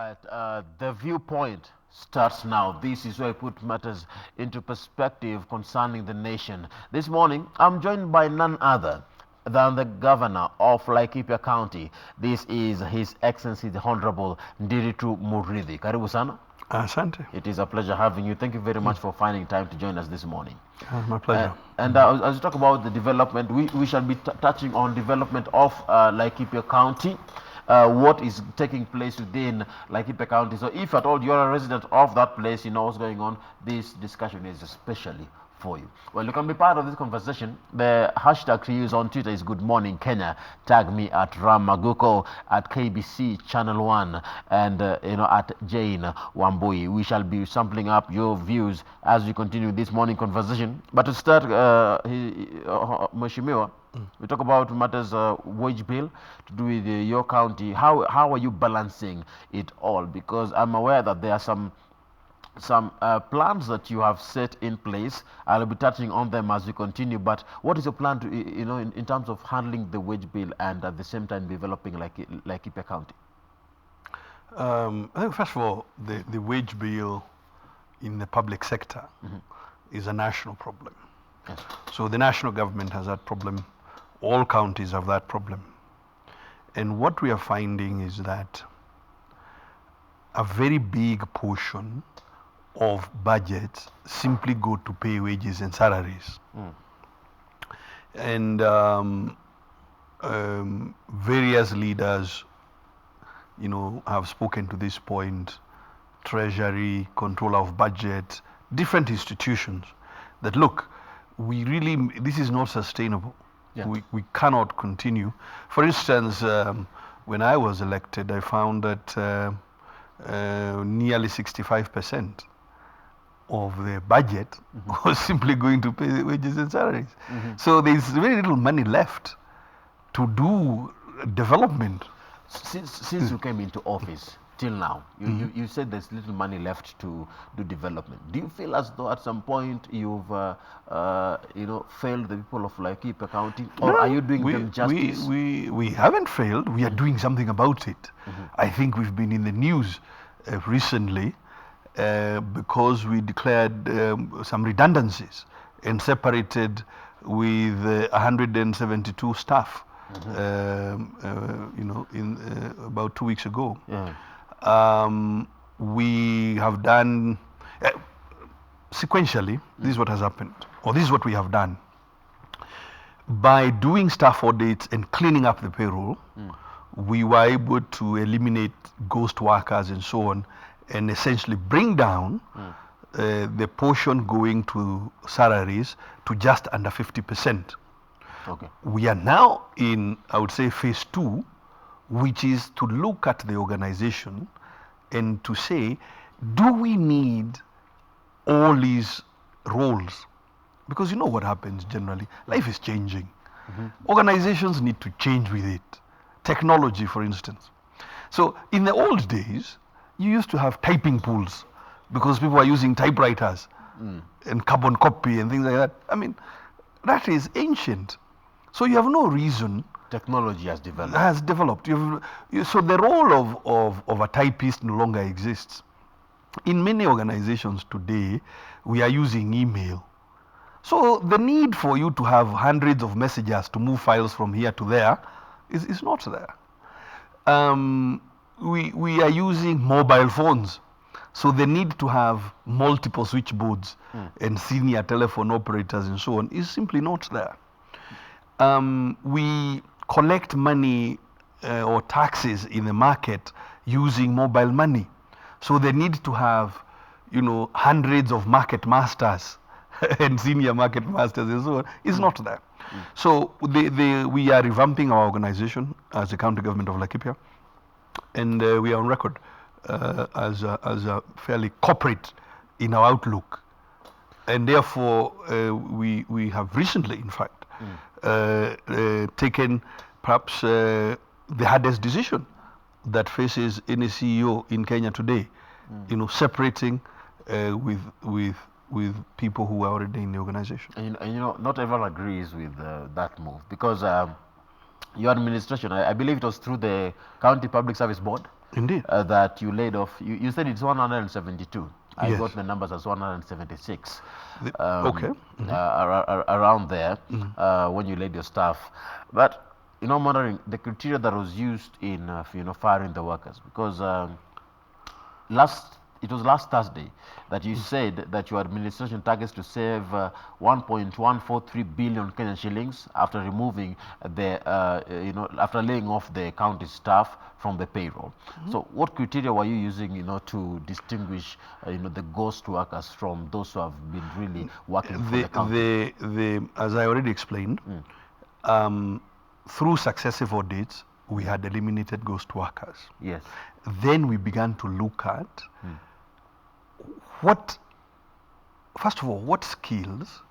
right, the viewpoint starts now. This is where I put matters into perspective concerning the nation. This morning, I'm joined by none other than the governor of Laikipia County. This is His Excellency the Honorable Ndiritu Muriithi. Karibu sana. Asante. It is a pleasure having you. Thank you very much for finding time to join us this morning. My pleasure. As we talk about the development, we shall be touching on development of Laikipia County. What is taking place within Laikipia County. So if at all you're a resident of that place, you know what's going on, this discussion is especially for you. Well, you can be part of this conversation. The hashtag to use on Twitter is Good Morning Kenya. Tag me at Aguko, at KBC Channel 1, and at Jane Wambui. We shall be sampling up your views as we continue this morning conversation. But to start, Mheshimiwa, we talk about matters wage bill to do with your county. How are you balancing it all? Because I'm aware that there are some plans that you have set in place. I'll be touching on them as we continue. But what is your plan to, in terms of handling the wage bill and at the same time developing Laikipia County? I think first of all, the wage bill in the public sector is a national problem. Yes. So the national government has that problem. All counties have that problem. And what we are finding is that a very big portion of budgets simply go to pay wages and salaries. And various leaders, have spoken to this point, Treasury, controller of budget, different institutions, that look, this is not sustainable. Yeah. We cannot continue. For instance, when I was elected, I found that nearly 65% of the budget was simply going to pay wages and salaries. So there's very little money left to do development. Since you came into office till now, you said there's little money left to do development. Do you feel as though at some point you've failed the people of Laikipia County, or are you doing them justice? We haven't failed. We are doing something about it. I think we've been in the news recently because we declared some redundancies and separated with 172 staff. In about 2 weeks ago. Yeah. We have done sequentially. This is what has happened, or this is what we have done. By doing staff audits and cleaning up the payroll, we were able to eliminate ghost workers and so on, and essentially bring down the portion going to salaries to just under 50%. Okay. We are now in, I would say, phase 2, which is to look at the organization and to say, do we need all these roles? Because you know what happens generally. Life is changing. Organizations need to change with it. Technology, for instance. So in the old days, you used to have typing pools because people were using typewriters and carbon copy and things like that. I mean, that is ancient. So you have no reason. Technology has developed. So the role of a typist no longer exists. In many organizations today, we are using email. So the need for you to have hundreds of messages to move files from here to there is not there. We are using mobile phones. So the need to have multiple switchboards and senior telephone operators and so on is simply not there. We collect money or taxes in the market using mobile money. So the need to have, hundreds of market masters and senior market masters and so on is not there. So we are revamping our organization as the county government of Laikipia, and we are on record as a fairly corporate in our outlook. And therefore, we have recently, in fact, taken perhaps the hardest decision that faces any CEO in Kenya today, separating with people who are already in the organization. And not everyone agrees with that move, because your administration, I believe it was through the County Public Service Board, Indeed. that you laid off. You said it's 172. I Yes. got the numbers as 176. Okay. Around there, when you laid your staff. But I'm wondering the criteria that was used in firing the workers, because it was last Thursday that you said that your administration targets to save 1.143 billion Kenyan shillings after removing the after laying off the county staff from the payroll. So what criteria were you using to distinguish the ghost workers from those who have been really working for the county? As I already explained, through successive audits, we had eliminated ghost workers. Yes. Then we began to look at first of all, what skills,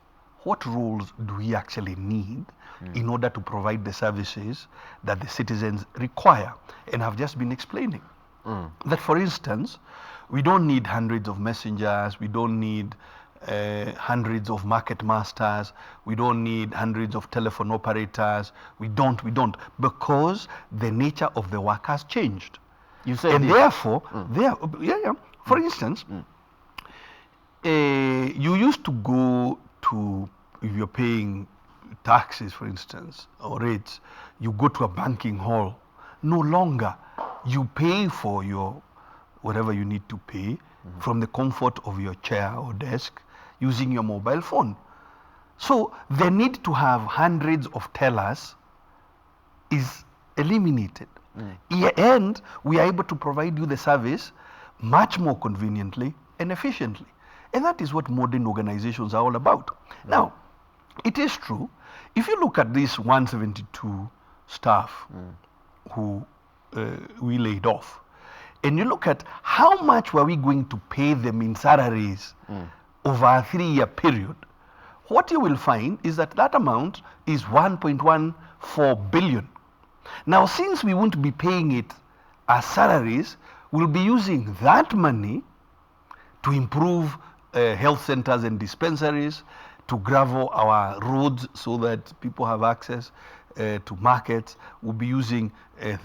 what roles do we actually need in order to provide the services that the citizens require? And I've just been explaining that, for instance, we don't need hundreds of messengers, we don't need hundreds of market masters, we don't need hundreds of telephone operators, we don't, because the nature of the work has changed. You said And this. therefore, for instance, you used to go to, if you're paying taxes, for instance, or rates, you go to a banking hall. No longer. You pay for your whatever you need to pay from the comfort of your chair or desk using your mobile phone. So the need to have hundreds of tellers is eliminated. And we are able to provide you the service much more conveniently and efficiently. And that is what modern organizations are all about. Now, it is true, if you look at these 172 staff who we laid off, and you look at how much were we going to pay them in salaries over a 3-year period, what you will find is that that amount is 1.14 billion. Now, since we won't be paying it as salaries, we'll be using that money to improve health centers and dispensaries, to gravel our roads so that people have access to markets. We'll be using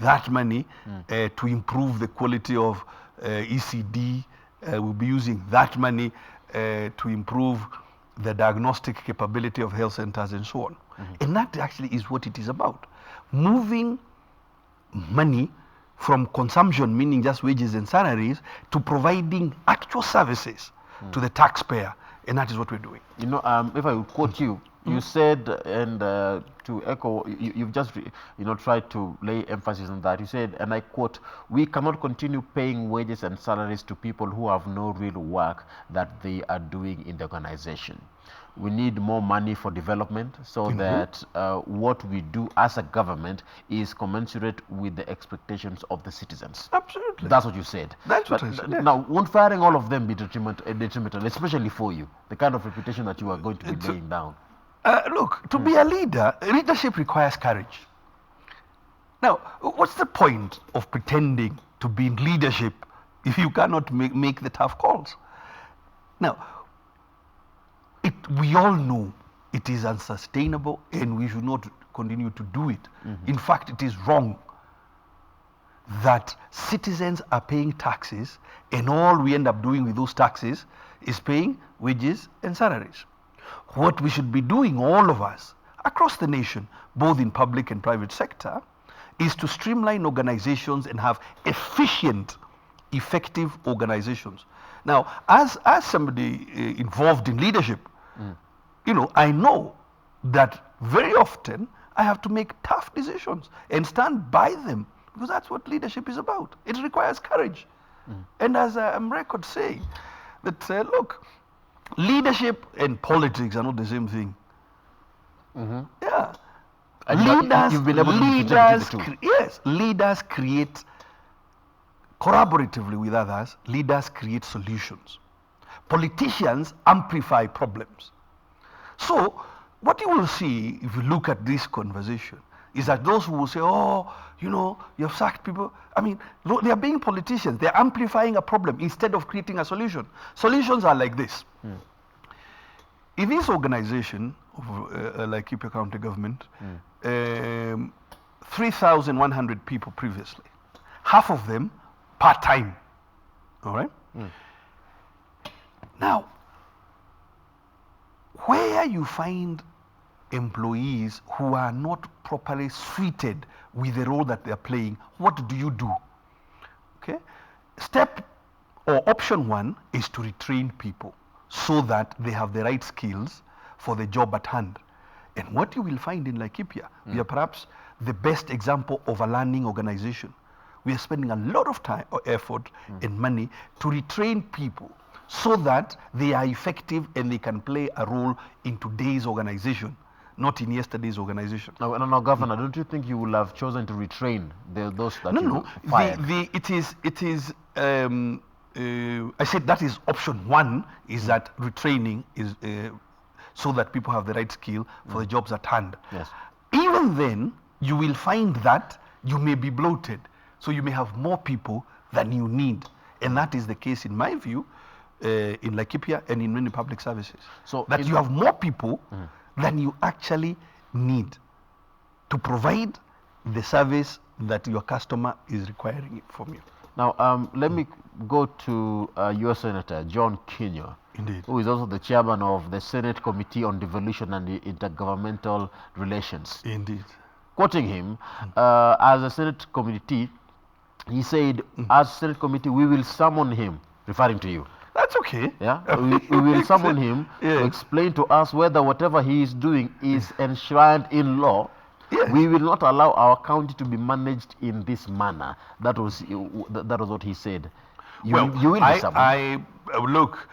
that money to improve the quality of ECD. We'll be using that money to improve the diagnostic capability of health centers and so on. And that actually is what it is about. Moving money from consumption, meaning just wages and salaries, to providing actual services to the taxpayer. And that is what we're doing. If I would quote you, you said, and to echo, you've just tried to lay emphasis on that. You said, and I quote, "We cannot continue paying wages and salaries to people who have no real work that they are doing in the organization. We need more money for development so that what we do as a government is commensurate with the expectations of the citizens." Absolutely. That's what you said. That's what I said. Yes. Now, won't firing all of them be detrimental, especially for you, the kind of reputation that you are going to be laying down? Look, to be a leader, leadership requires courage. Now, what's the point of pretending to be in leadership if you cannot make the tough calls? Now, we all know it is unsustainable and we should not continue to do it. In fact, it is wrong that citizens are paying taxes and all we end up doing with those taxes is paying wages and salaries. What we should be doing, all of us, across the nation, both in public and private sector, is to streamline organizations and have efficient, effective organizations. Now, as somebody involved in leadership, I know that very often I have to make tough decisions and stand by them, because that's what leadership is about. It requires courage. And as I'm record saying, that look, leadership and politics are not the same thing. Yeah. And you've been able to differentiate the two. Yes, leaders create, collaboratively with others, leaders create solutions. Politicians amplify problems. So, what you will see if you look at this conversation is that those who will say, oh, you've sacked people. I mean, they are being politicians. They're amplifying a problem instead of creating a solution. Solutions are like this. In this organization of Laikipia County Government, 3,100 people previously, half of them part-time. All right? Now, where you find employees who are not properly suited with the role that they are playing, what do you do? Okay? Step or option one is to retrain people so that they have the right skills for the job at hand. And what you will find in Laikipia, we are perhaps the best example of a learning organization. We are spending a lot of time or effort and money to retrain people so that they are effective and they can play a role in today's organization, not in yesterday's organization. No, Governor, don't you think you will have chosen to retrain those that you No. fired? It is. I said that is option one. Is that retraining is so that people have the right skill for the jobs at hand. Yes. Even then, you will find that you may be bloated, so you may have more people than you need, and that is the case in my view, in Laikipia and in many public services. So that you have more people than you actually need to provide the service that your customer is requiring from you. Now, let me go to your Senator, John Kinyo, Indeed. who is also the chairman of the Senate Committee on Devolution and Intergovernmental Relations. Indeed. Quoting him, as a Senate committee, he said, as Senate committee, we will summon him, referring to you. That's okay. Yeah, we will summon him to explain to us whether whatever he is doing is enshrined in law. Yes. We will not allow our county to be managed in this manner. That was what he said. You will be summoned. Look,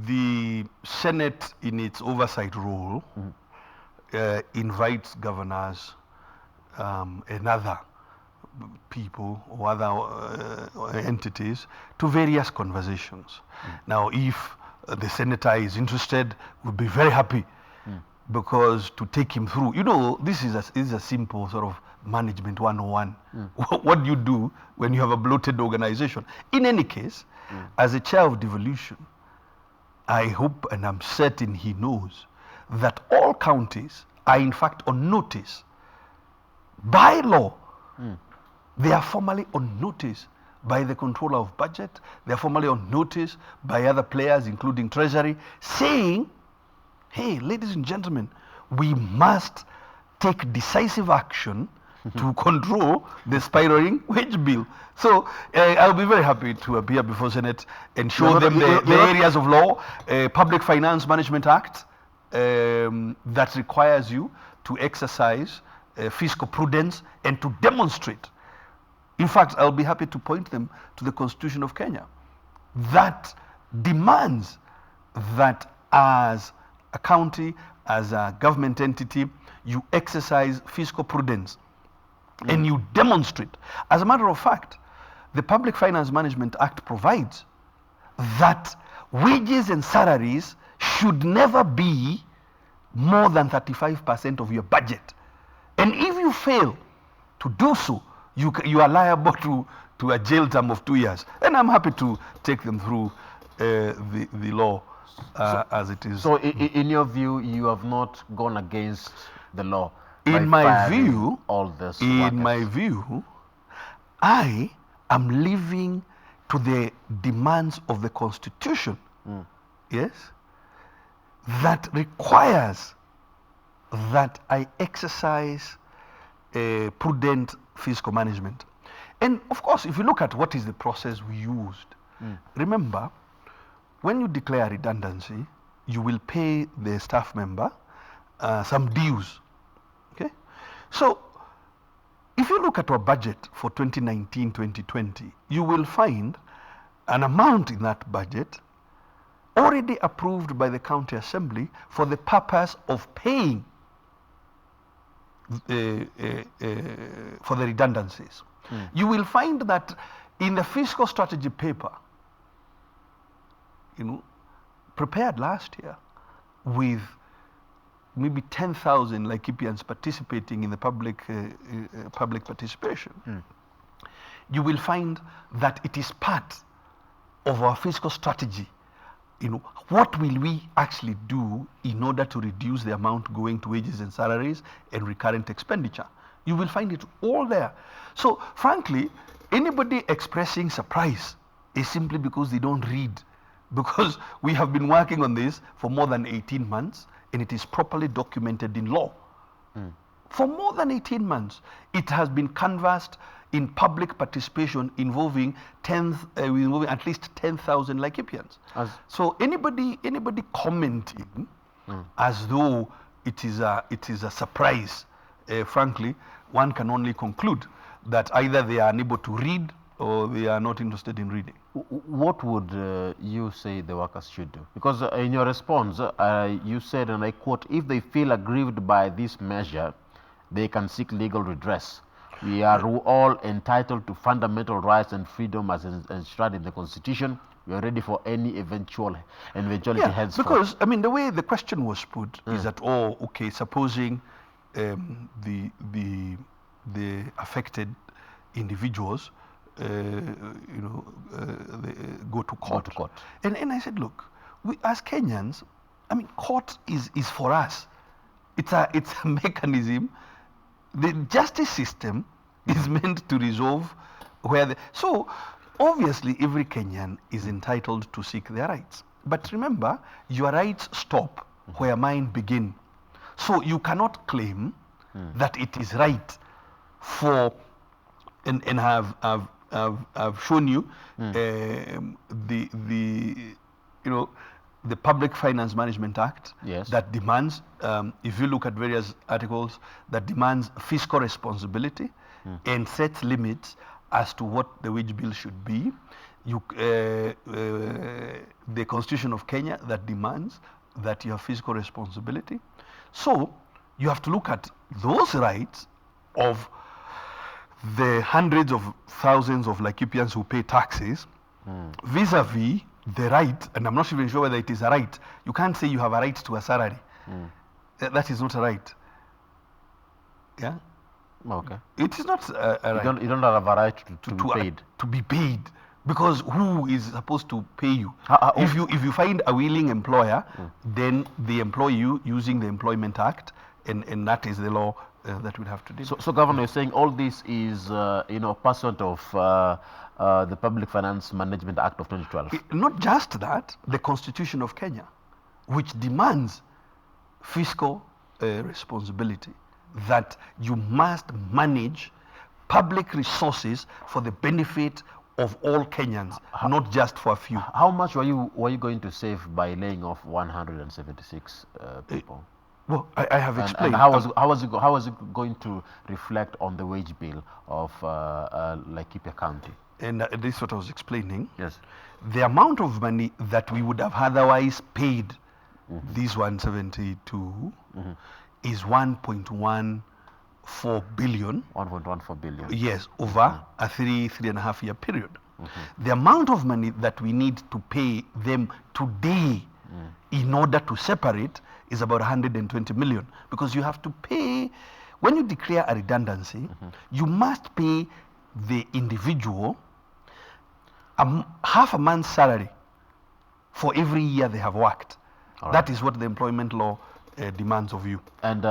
the Senate in its oversight role invites governors and other people or other entities to various conversations. Now, if the senator is interested, we'll be very happy because to take him through, this is a simple sort of management 101. What do you do when you have a bloated organization? In any case, as a chair of devolution, I hope and I'm certain he knows that all counties are in fact on notice by law. They are formally on notice by the controller of budget. They are formally on notice by other players, including Treasury, saying, hey, ladies and gentlemen, we must take decisive action to control the spiraling wage bill. So I'll be very happy to appear before Senate and show them the areas of law, Public Finance Management Act, that requires you to exercise fiscal prudence and to demonstrate. In fact, I'll be happy to point them to the Constitution of Kenya that demands that as a county, as a government entity, you exercise fiscal prudence and you demonstrate. As a matter of fact, the Public Finance Management Act provides that wages and salaries should never be more than 35% of your budget. And if you fail to do so, you are liable to a jail term of 2 years. And I'm happy to take them through the law as it is. So in your view, you have not gone against the law? In my view, I am living to the demands of the Constitution, yes, that requires that I exercise prudent fiscal management. And of course, if you look at what is the process we used, remember, when you declare redundancy, you will pay the staff member some dues. Okay? So, if you look at our budget for 2019-2020, you will find an amount in that budget already approved by the county assembly for the purpose of paying for the redundancies. You will find that in the fiscal strategy paper, prepared last year with maybe 10,000 Laikipians participating in the public participation, you will find that it is part of our fiscal strategy. What will we actually do in order to reduce the amount going to wages and salaries and recurrent expenditure? You will find it all there. So frankly, anybody expressing surprise is simply because they don't read. Because we have been working on this for more than 18 months and it is properly documented in law. For more than 18 months, it has been canvassed in public participation involving at least 10,000 Laikipians. So anybody commenting as though it is a surprise, frankly, one can only conclude that either they are unable to read or they are not interested in reading. What would you say the workers should do? Because in your response, you said, and I quote, if they feel aggrieved by this measure, they can seek legal redress. We are all entitled to fundamental rights and freedom as enshrined in the Constitution. We are ready for any eventuality henceforth. Because, I mean, the way the question was put is that, oh, okay, supposing the affected individuals they go to court. And I said, look, we as Kenyans, I mean, court is for us. It's a mechanism. The justice system is meant to resolve so obviously every Kenyan is entitled to seek their rights. But remember, your rights stop where mine begin. So you cannot claim that it is right for and I've shown you the Public Finance Management Act that demands, if you look at various articles, that demands fiscal responsibility and sets limits as to what the wage bill should be. The Constitution of Kenya that demands that you have fiscal responsibility. So you have to look at those rights of the hundreds of thousands of Laikipians who pay taxes vis-a-vis the right, and I'm not even sure whether it is a right. You can't say you have a right to a salary. That is not a right. Yeah? Okay. It is not a right. You don't have a right to be paid. To be paid. Because who is supposed to pay you? If you find a willing employer, then they employ you using the Employment Act, and that is the law that we'll have to do. So Governor, you're saying all this is, pursuant of the Public Finance Management Act of 2012? Not just that, the Constitution of Kenya, which demands fiscal responsibility, that you must manage public resources for the benefit of all Kenyans, not just for a few. How much were you going to save by laying off 176 people? Well, I have explained. And how was it going to reflect on the wage bill of Laikipia County? And this is what I was explaining. Yes. The amount of money that we would have otherwise paid these 172 is 1.14 billion. 1.14 billion. Yes, over a three and a half year period. The amount of money that we need to pay them today in order to separate is about 120 million, because you have to pay, when you declare a redundancy, you must pay the individual half a month's salary for every year they have worked. That is what the employment law demands of you. And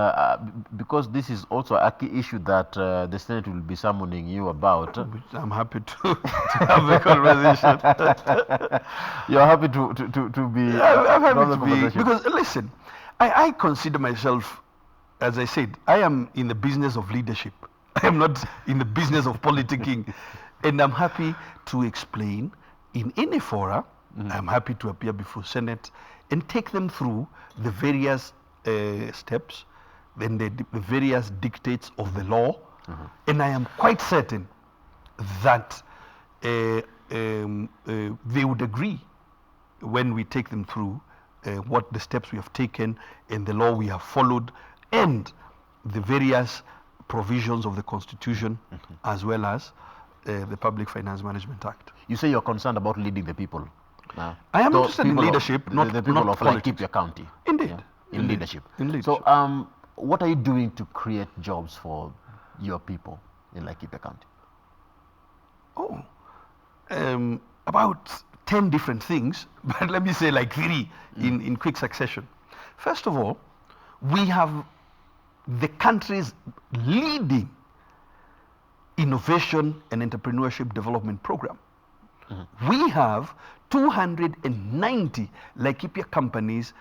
because this is also a key issue that the Senate will be summoning you about. I'm happy to have a conversation. You're happy to be... I'm happy to be, because listen, I consider myself, as I said, I am in the business of leadership. I am not in the business of politicking. And I'm happy to explain in any fora. I'm happy to appear before Senate and take them through the various steps, then the various dictates of the law. And I am quite certain that they would agree when we take them through what the steps we have taken and the law we have followed and the various provisions of the Constitution as well as the Public Finance Management Act. You say you're concerned about leading the people. I am interested in leadership, not the people of Laikipia County. Indeed. Yeah? In leadership. So, what are you doing to create jobs for your people in Laikipia County? About 10 different things, but let me say like 3 in quick succession. First of all, we have the country's leading innovation and entrepreneurship development program. We have 290 Laikipia companies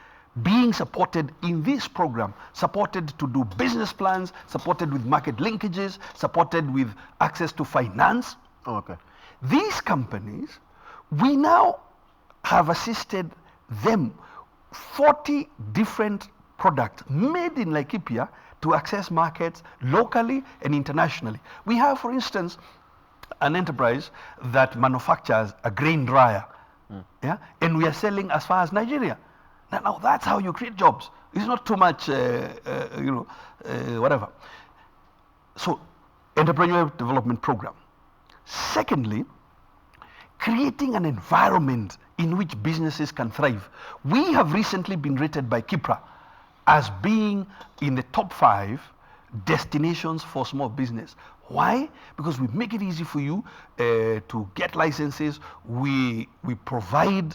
being supported in this program, supported to do business plans, supported with market linkages, supported with access to finance. Okay. These companies, we now have assisted them 40 different products made in Laikipia to access markets locally and internationally. We have, for instance, an enterprise that manufactures a grain dryer, yeah, and we are selling as far as Nigeria. Now that's how you create jobs. It's not too much, whatever. So, entrepreneurial development program. Secondly, creating an environment in which businesses can thrive. We have recently been rated by Kipra as being in the top 5 destinations for small business. Why? Because we make it easy for you to get licenses. We provide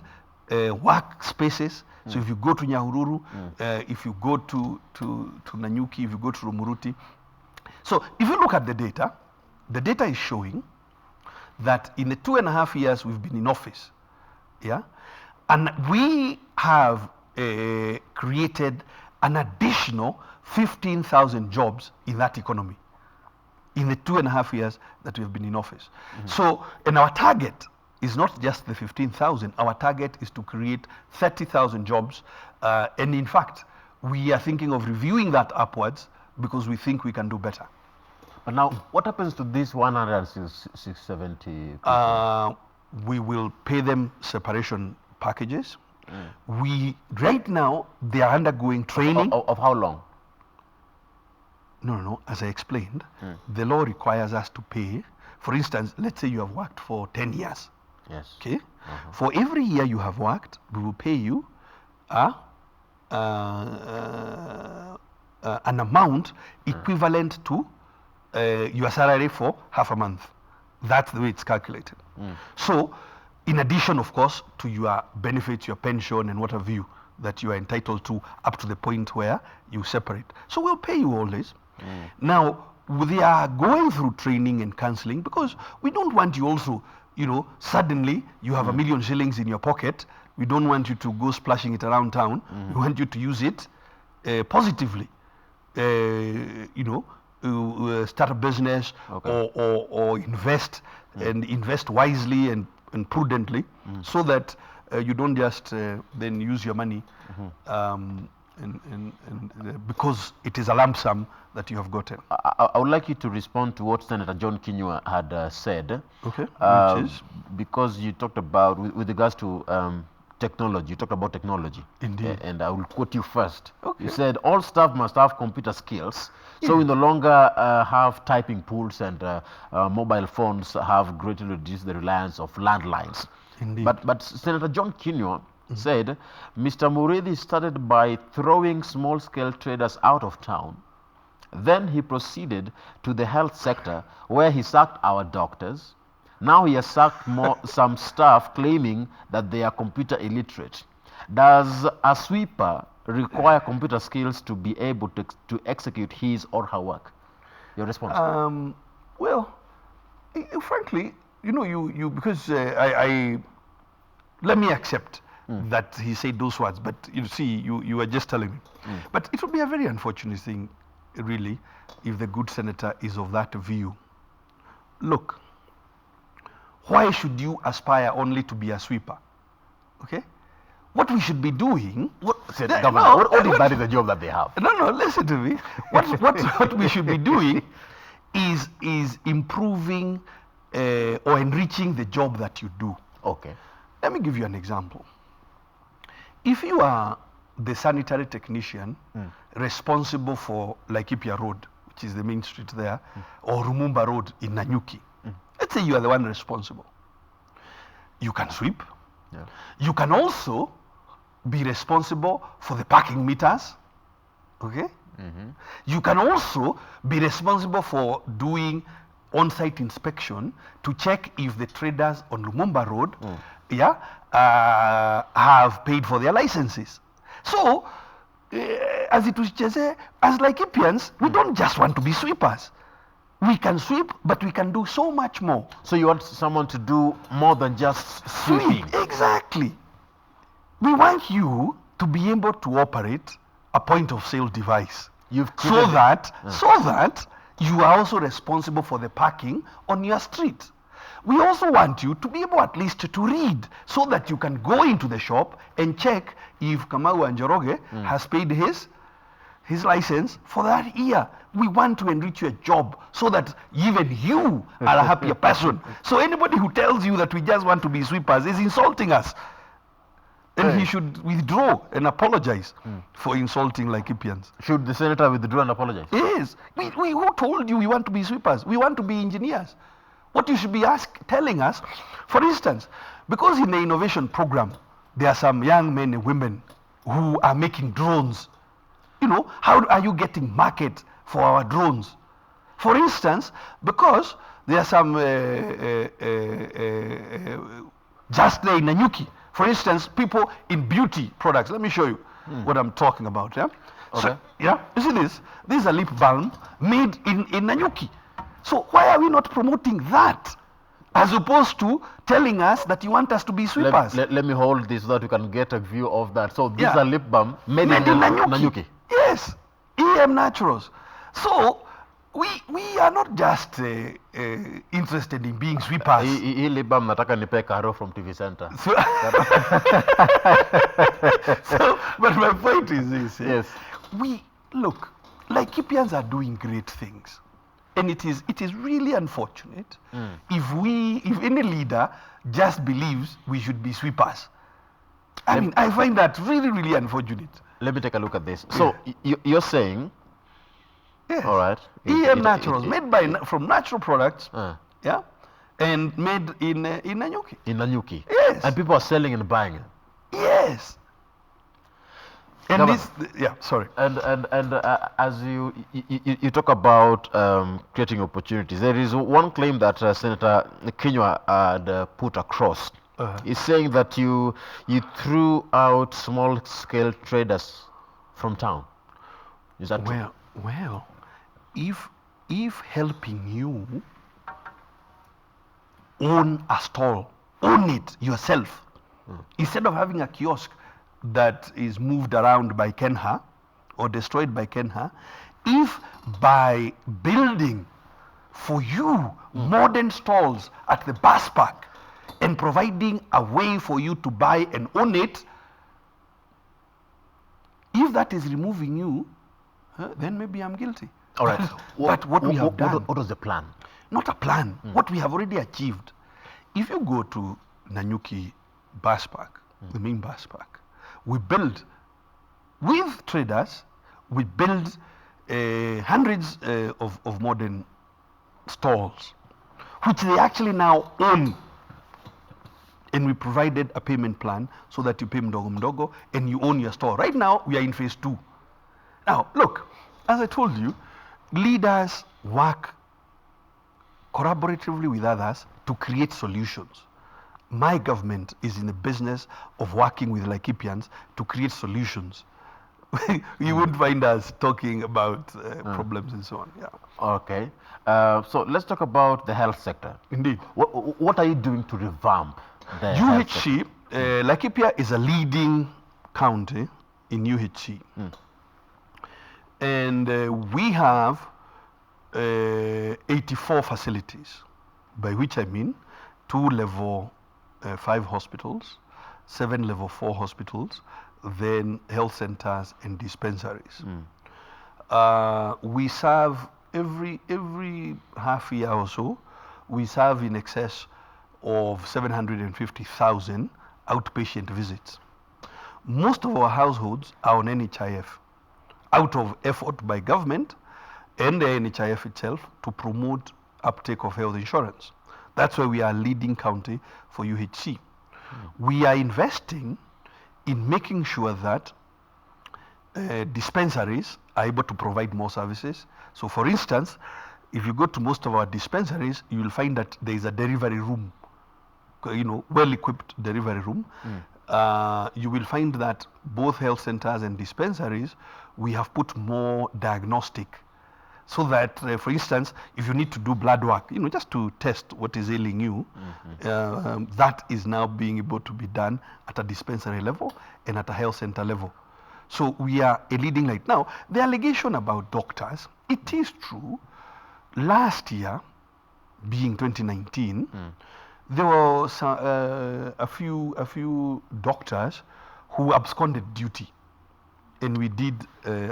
work spaces. So if you go to Nyahururu, if you go to Nanyuki, if you go to Muriithi. So if you look at the data is showing that in the 2.5 years we've been in office, yeah, and we have created an additional 15,000 jobs in that economy in the 2.5 years that we've been in office. So, and our target is not just the 15,000. Our target is to create 30,000 jobs, and in fact, we are thinking of reviewing that upwards because we think we can do better. But now, what happens to these 170 people? We will pay them separation packages. Right now, they are undergoing training. Of how long? No. As I explained, the law requires us to pay. For instance, let's say you have worked for 10 years. Yes. Okay. For every year you have worked, we will pay you an amount equivalent to your salary for half a month. That's the way it's calculated. So, in addition, of course, to your benefits, your pension, and what have you that you are entitled to, up to the point where you separate. So we'll pay you all this. Now, they are going through training and counseling because we don't want you also, suddenly you have 1 million shillings in your pocket. We don't want you to go splashing it around town. We want you to use it positively. Start a business, okay, or invest, and invest wisely and prudently, so that you don't just then use your money because it is a lump sum that you have gotten. I would like you to respond to what Senator John Kinyua had said. Okay. Which is? Because you talked about, with regards to technology, you talked about technology. Indeed. And I will quote you first. Okay. You said all staff must have computer skills, so we no longer have typing pools, and mobile phones have greatly reduced the reliance of landlines. Indeed. But Senator John Kinyua said Mr. Muriithi started by throwing small-scale traders out of town. Then he proceeded to the health sector, where he sacked our doctors. Now he has sacked some staff claiming that they are computer illiterate. Does a sweeper require computer skills to be able to execute his or her work? Your response? Well, frankly, because let me accept that he said those words, but you see, you were just telling me. But it would be a very unfortunate thing, really, if the good senator is of that view. Look, why should you aspire only to be a sweeper? Okay? What we should be doing... What is the job that they have? No, listen to me. What we should be doing is improving or enriching the job that you do. Okay. Let me give you an example. If you are the sanitary technician responsible for Laikipia Road, which is the main street there, or Rumumba Road in Nanyuki, let's say you are the one responsible. You can sweep. Yeah. You can also be responsible for the parking meters. Okay? You can also be responsible for doing on-site inspection to check if the traders on Rumumba Road have paid for their licenses. So, as it was just as Laikipians, we don't just want to be sweepers. We can sweep, but we can do so much more. So you want someone to do more than just sweeping? Exactly. We want you to be able to operate a point of sale device. So that you are also responsible for the parking on your street. We also want you to be able at least to read, so that you can go into the shop and check if Kamau Anjoroge has paid his license for that year. We want to enrich your job so that even you are a happier person. So anybody who tells you that we just want to be sweepers is insulting us. And he should withdraw and apologize for insulting Laikipians. Should the senator withdraw and apologize? Yes. Who told you we want to be sweepers? We want to be engineers. What you should be telling us, for instance, because in the innovation program, there are some young men and women who are making drones. You know, how are you getting market for our drones? For instance, because there are some just there in Nanyuki, for instance, people in beauty products. Let me show you what I'm talking about. Yeah. Okay. So, yeah. You see this? This is a lip balm made in Nanyuki. So why are we not promoting that, as opposed to telling us that you want us to be sweepers? Let me hold this so that you can get a view of that. So these are lip balm made in Nanyuki. Yes, EM Naturals. So we are not just interested in being sweepers. Hii lip balm nataka nipe karo from TV Center. But my point is this. Yes. We look, Laikipians are doing great things. And it is really unfortunate if any leader just believes we should be sweepers. I mean, I find that really, really unfortunate. Let me take a look at this. So you're saying, yes, all right, EM Naturals, made from natural products, yeah, and made in Nanyuki. In Nanyuki. Yes. And people are selling and buying it. Yes. And sorry. And as you talk about creating opportunities, there is one claim that Senator Kinyua had put across. He's saying that you threw out small-scale traders from town. Is that true? Well, if helping you own a stall, own it yourself, instead of having a kiosk that is moved around by Kenha or destroyed by Kenha, if by building for you modern stalls at the bus park and providing a way for you to buy and own it, if that is removing you, then maybe I'm guilty. All right. But what we have done, what was the plan? Not a plan. What we have already achieved. If you go to Nanyuki bus park, the main bus park, we build, with traders, we build hundreds of modern stalls, which they actually now own. And we provided a payment plan so that you pay mdogo mdogo and you own your store. Right now, we are in phase 2. Now, look, as I told you, leaders work collaboratively with others to create solutions. My government is in the business of working with Laikipians to create solutions. You won't find us talking about problems and so on. Yeah. Okay. So let's talk about the health sector. Indeed. What are you doing to revamp the UHC? Laikipia is a leading county in UHC. And we have 84 facilities, by which I mean 2 level 5 hospitals, 7 level 4 hospitals, then health centers and dispensaries. We serve every half year or so, we serve in excess of 750,000 outpatient visits. Most of our households are on NHIF, out of effort by government and the NHIF itself to promote uptake of health insurance. That's why we are a leading county for UHC. We are investing in making sure that dispensaries are able to provide more services. So for instance, if you go to most of our dispensaries, you will find that there is a delivery room, well-equipped delivery room. You will find that both health centers and dispensaries, we have put more diagnostic. So that, for instance, if you need to do blood work, just to test what is ailing you, that is now being able to be done at a dispensary level and at a health center level. So we are a leading light. Now, the allegation about doctors, it is true. Last year, being 2019, there were a few doctors who absconded duty, and we did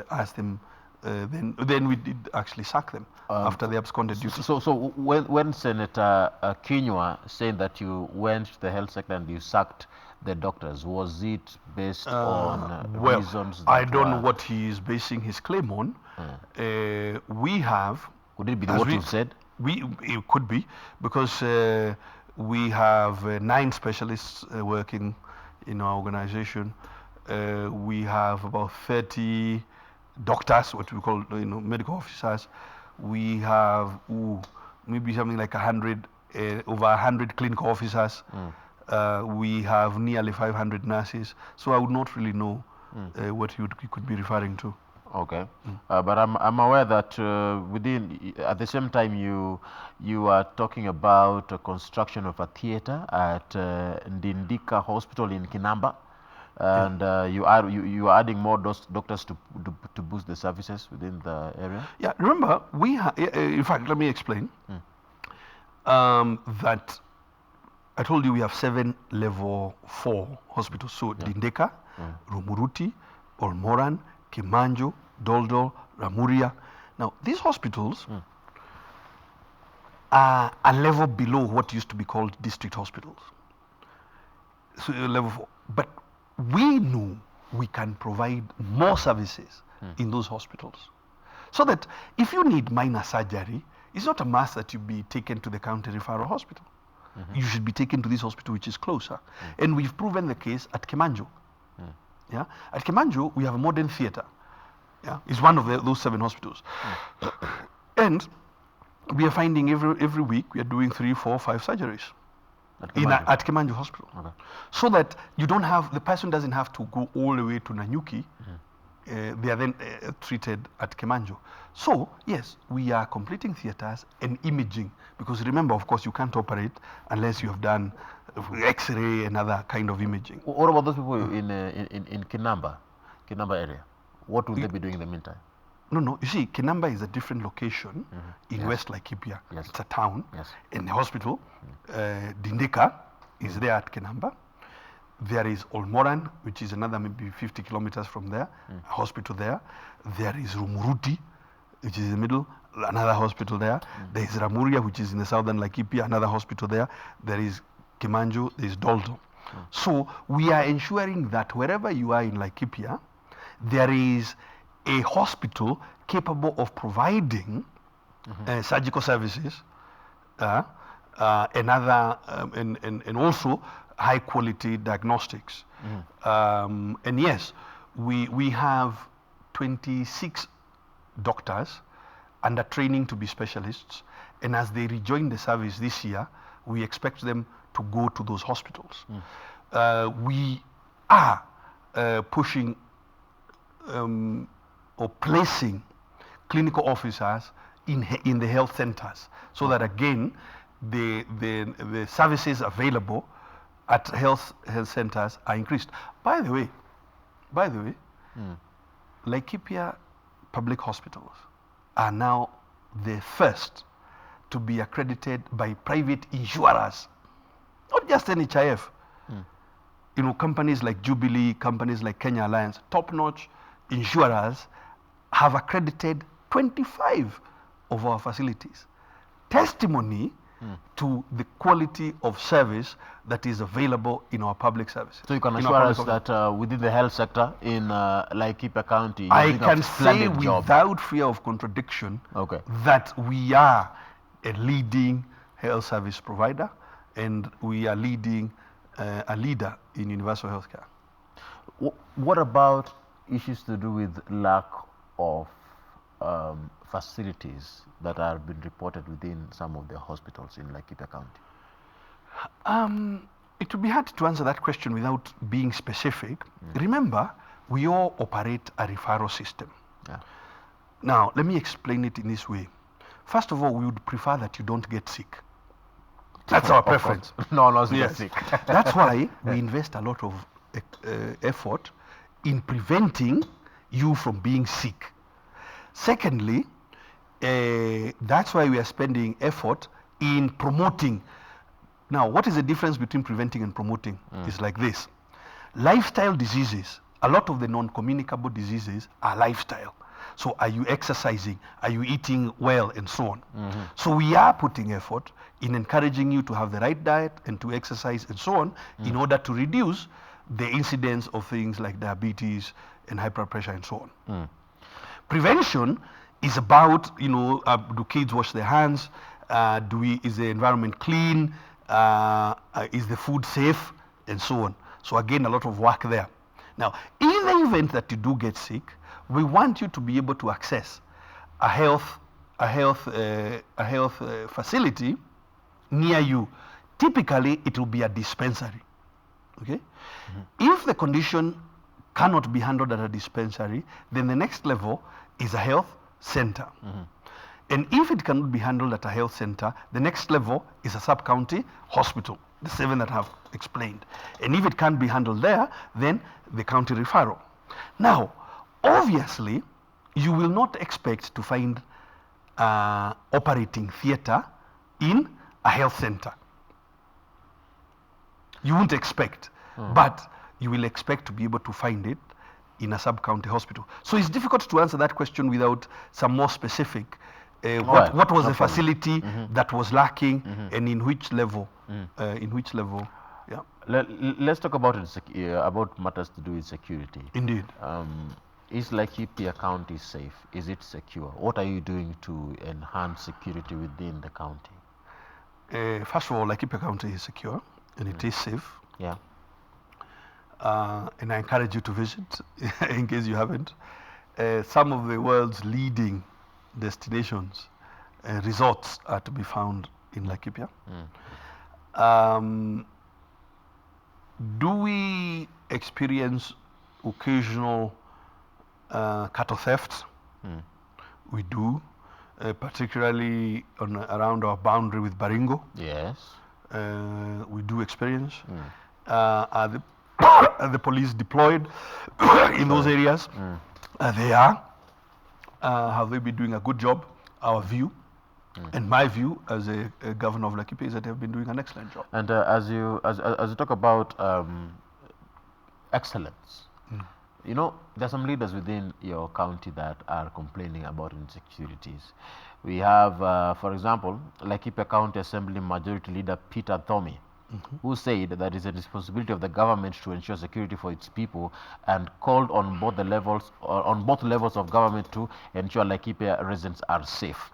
ask them. Then we did actually sack them after they absconded duty. So when Senator Kinyua said that you went to the health sector and you sacked the doctors, was it based on reasons that I don't know what he is basing his claim on. We have... Could it be what you said? It could be, because we have 9 specialists working in our organization. We have about 30 doctors, what we call medical officers. We have maybe something like 100, over 100 clinical officers. We have nearly 500 nurses. So I would not really know what you could be referring to. Okay, but I'm aware that at the same time you are talking about a construction of a theater at Ndiritu Hospital in Kinamba, and you are adding more doctors to boost the services within the area. Yeah, remember in fact, let me explain that I told you we have 7 level 4 hospitals. So Ndiritu, Muriithi, Olmoran, Kimanjo, Doldol, Ramuria. Now, these hospitals are a level below what used to be called district hospitals. So level 4. But we know we can provide more services in those hospitals. So that if you need minor surgery, it's not a must that you be taken to the county referral hospital. You should be taken to this hospital which is closer. And we've proven the case at Kimanjo. Yeah, at Kimanjo we have a modern theater. Yeah, it's one of those 7 hospitals, and we are finding every week we are doing 3, 4, 5 surgeries at Kimanjo Hospital. Okay. So that the person doesn't have to go all the way to Nanyuki. They are then treated at Kimanjo. So yes, we are completing theaters and imaging, because remember, of course, you can't operate unless you have done X-ray and other kind of imaging. What about those people in Kinamba area? What will they be doing in the meantime? No. You see, Kinamba is a different location in West Laikipia. Yes. It's a town. Yes. And the hospital, Ndiritu, is there at Kinamba. There is Olmoran, which is another maybe 50 kilometers from there, a hospital there. There is Muriithi, which is in the middle, another hospital there. There is Ramuria, which is in the southern Laikipia, another hospital there. There is Kimanjo, there is Dolto. So we are ensuring that wherever you are in Laikipia, there is a hospital capable of providing surgical services, and also high quality diagnostics. And yes, we have 26 doctors under training to be specialists, and as they rejoin the service this year, we expect them to go to those hospitals. We are pushing or placing clinical officers in the health centers, so that again the services available at health centers are increased. By the way, Laikipia public hospitals are now the first to be accredited by private insurers, not just NHIF. Companies like Jubilee, companies like Kenya Alliance, top-notch insurers have accredited 25 of our facilities. Testimony to the quality of service that is available in our public services. So you can assure us that within the health sector in Laikipia County, I can say without fear of contradiction that we are a leading health service provider, and we are a leader in universal health care. What about issues to do with lack of facilities that have been reported within some of the hospitals in Laikipia County? It would be hard to answer that question without being specific. Remember, we all operate a referral system. Now, let me explain it in this way. First of all, we would prefer that you don't get sick. That's our preference. No, no, Yes. sick. That's why we invest a lot of effort in preventing you from being sick. Secondly, that's why we are spending effort in promoting. Now, what is the difference between preventing and promoting? It's like this. Lifestyle diseases, a lot of the non-communicable diseases are lifestyle. So are you exercising? Are you eating well? And so on. So we are putting effort in encouraging you to have the right diet and to exercise and so on in order to reduce the incidence of things like diabetes and hyperpressure and so on. Prevention is about, do kids wash their hands? Is the environment clean? Is the food safe? And so on. So again, a lot of work there. Now, in the event that you do get sick, we want you to be able to access a health facility near you. Typically, it will be a dispensary. Okay? If the condition cannot be handled at a dispensary, then the next level is a health center. And if it cannot be handled at a health center, the next level is a sub-county hospital, the 7 that I have explained. And if it can't be handled there, then the county referral. Now, obviously, you will not expect to find operating theater in a health center. You won't expect, but you will expect to be able to find it in a sub-county hospital. So it's difficult to answer that question without some more specific. What was the facility that was lacking, and in which level? Yeah. Let's talk about about matters to do with security. Indeed. Is Laikipia County safe? Is it secure? What are you doing to enhance security within the county? First of all, Laikipia County is secure and it is safe. Yeah. And I encourage you to visit in case you haven't. Some of the world's leading destinations, resorts are to be found in Laikipia. Do we experience occasional cattle thefts? We do, particularly around our boundary with Baringo. Yes. We do experience. Are the police deployed in those areas? They are. Have they been doing a good job? Our view, and my view as a governor of Laikipia, is that they have been doing an excellent job. And as you talk about excellence, there are some leaders within your county that are complaining about insecurities. We have, for example, Laikipia County Assembly Majority Leader Peter Thomi, who said that it's a responsibility of the government to ensure security for its people, and called on both levels of government to ensure Laikipia residents are safe.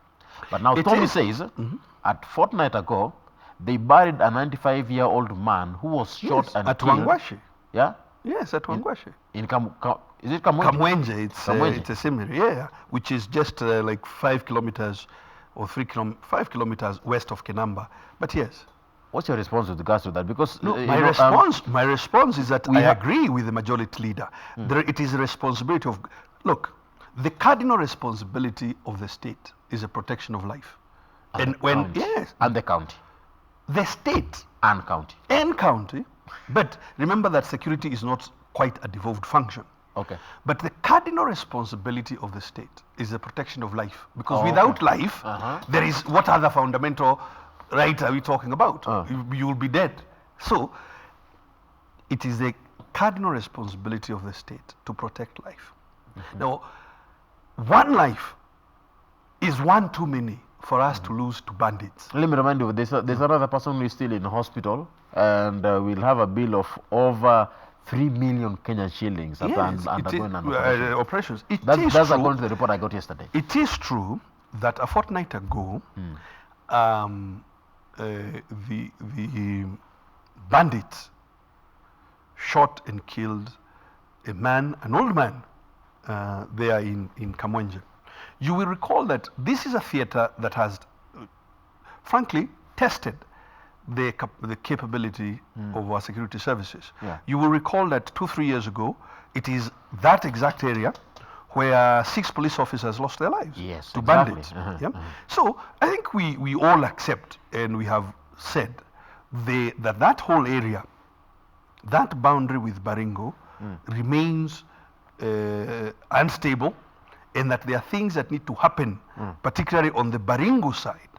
But now Tommy says, a fortnight ago, they buried a 95-year-old man who was shot and at killed. Wangwashi. Yeah. Yes, at Wangwashi. In is it Kamwenje? Kamwenje. It's a cemetery. Yeah, which is just like 5 kilometers or 5 kilometers west of Kinamba. But yes. What's your response with regards to that? Because my response is that I agree with the majority leader. It is a responsibility of, look, the cardinal responsibility of the state is the protection of life. And the county. The state and county. But remember that security is not quite a devolved function. Okay. But the cardinal responsibility of the state is the protection of life. Because without life, there is, what other fundamental right are we talking about? You will be dead. So it is the cardinal responsibility of the state to protect life. Now, one life is one too many for us to lose to bandits. Let me remind you, there's another person who is still in hospital, and we'll have a bill of over 3 million Kenyan shillings after undergoing an operation. Operations. That's according to the report I got yesterday. It is true that a fortnight ago, the bandits shot and killed an old man there in Kamwenje. You will recall that this is a theater that has, frankly, tested the capability of our security services. Yeah. You will recall that 2-3 years ago, it is that exact area where 6 police officers lost their lives Yes, to exactly. bandits. Yeah? So I think we all accept, and we have said that whole area, that boundary with Baringo remains unstable, and that there are things that need to happen, particularly on the Baringo side,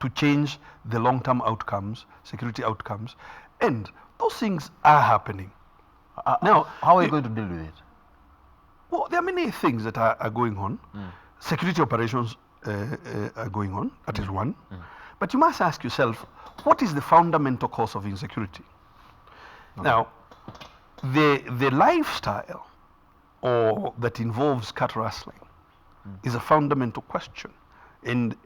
to change the long-term outcomes, security outcomes, and those things are happening. Now, how are you going to deal with it? Well, there are many things that are going on. Security operations are going on, that is one. But you must ask yourself, what is the fundamental cause of insecurity? Now, the lifestyle or that involves cattle rustling is a fundamental question. And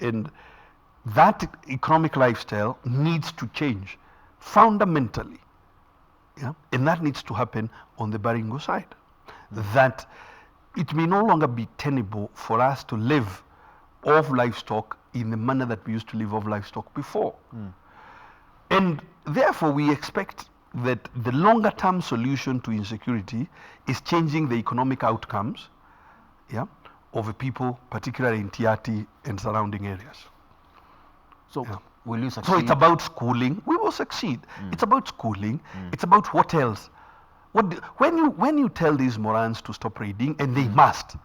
that economic lifestyle needs to change fundamentally. Yeah? And that needs to happen on the Baringo side. That it may no longer be tenable for us to live off livestock in the manner that we used to live off livestock before. And therefore we expect that the longer term solution to insecurity is changing the economic outcomes, yeah, of the people, particularly in Tiati and surrounding areas. So, Yeah. will you So succeed? it's about schooling. We will succeed. It's about schooling. It's about what else? When you tell these Morans to stop raiding, and they must,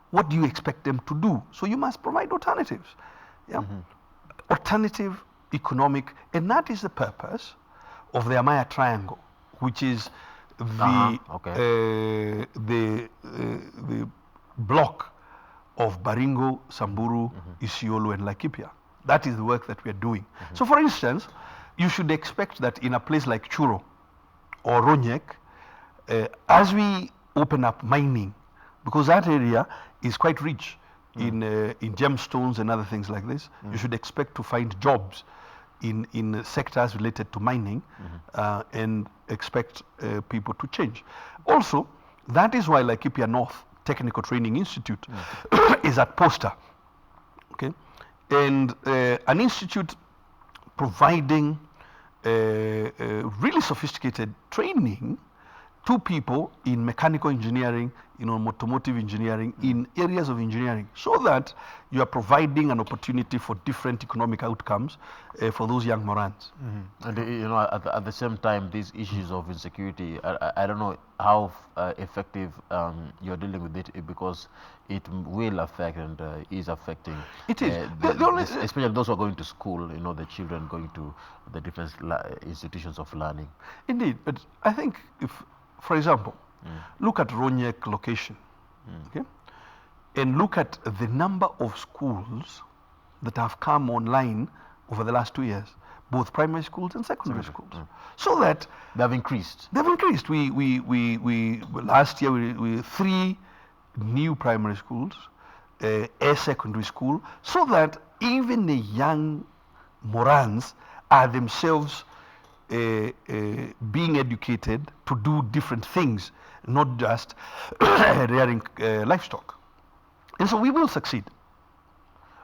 what do you expect them to do? So you must provide alternatives. Yeah? Alternative economic, and that is the purpose of the Amaya Triangle, which is the the block of Baringo, Samburu, Isiolo, and Laikipia. That is the work that we are doing. So, for instance, you should expect that in a place like Churo or Ronyek, as we open up mining, because that area is quite rich in gemstones and other things like this, you should expect to find jobs in sectors related to mining, and expect people to change. Also, that is why Laikipia North Technical Training Institute is at Posta. Okay, and an institute providing really sophisticated training to people in mechanical engineering, in automotive engineering, in areas of engineering, so that you are providing an opportunity for different economic outcomes for those young Morans. And you know, at the same time, these issues of insecurity, I don't know how effective you're dealing with it, because it will affect and is affecting. It is. Especially those who are going to school. You know, the children going to the different institutions of learning. Indeed, but I think if, for example, look at Ronyek location, okay, and look at the number of schools that have come online over the last 2 years, both primary schools and secondary schools. So that they have increased. They've increased. We last year we 3 new primary schools, a secondary school, so that even the young Morans are themselves being educated to do different things, not just rearing livestock. And so we will succeed.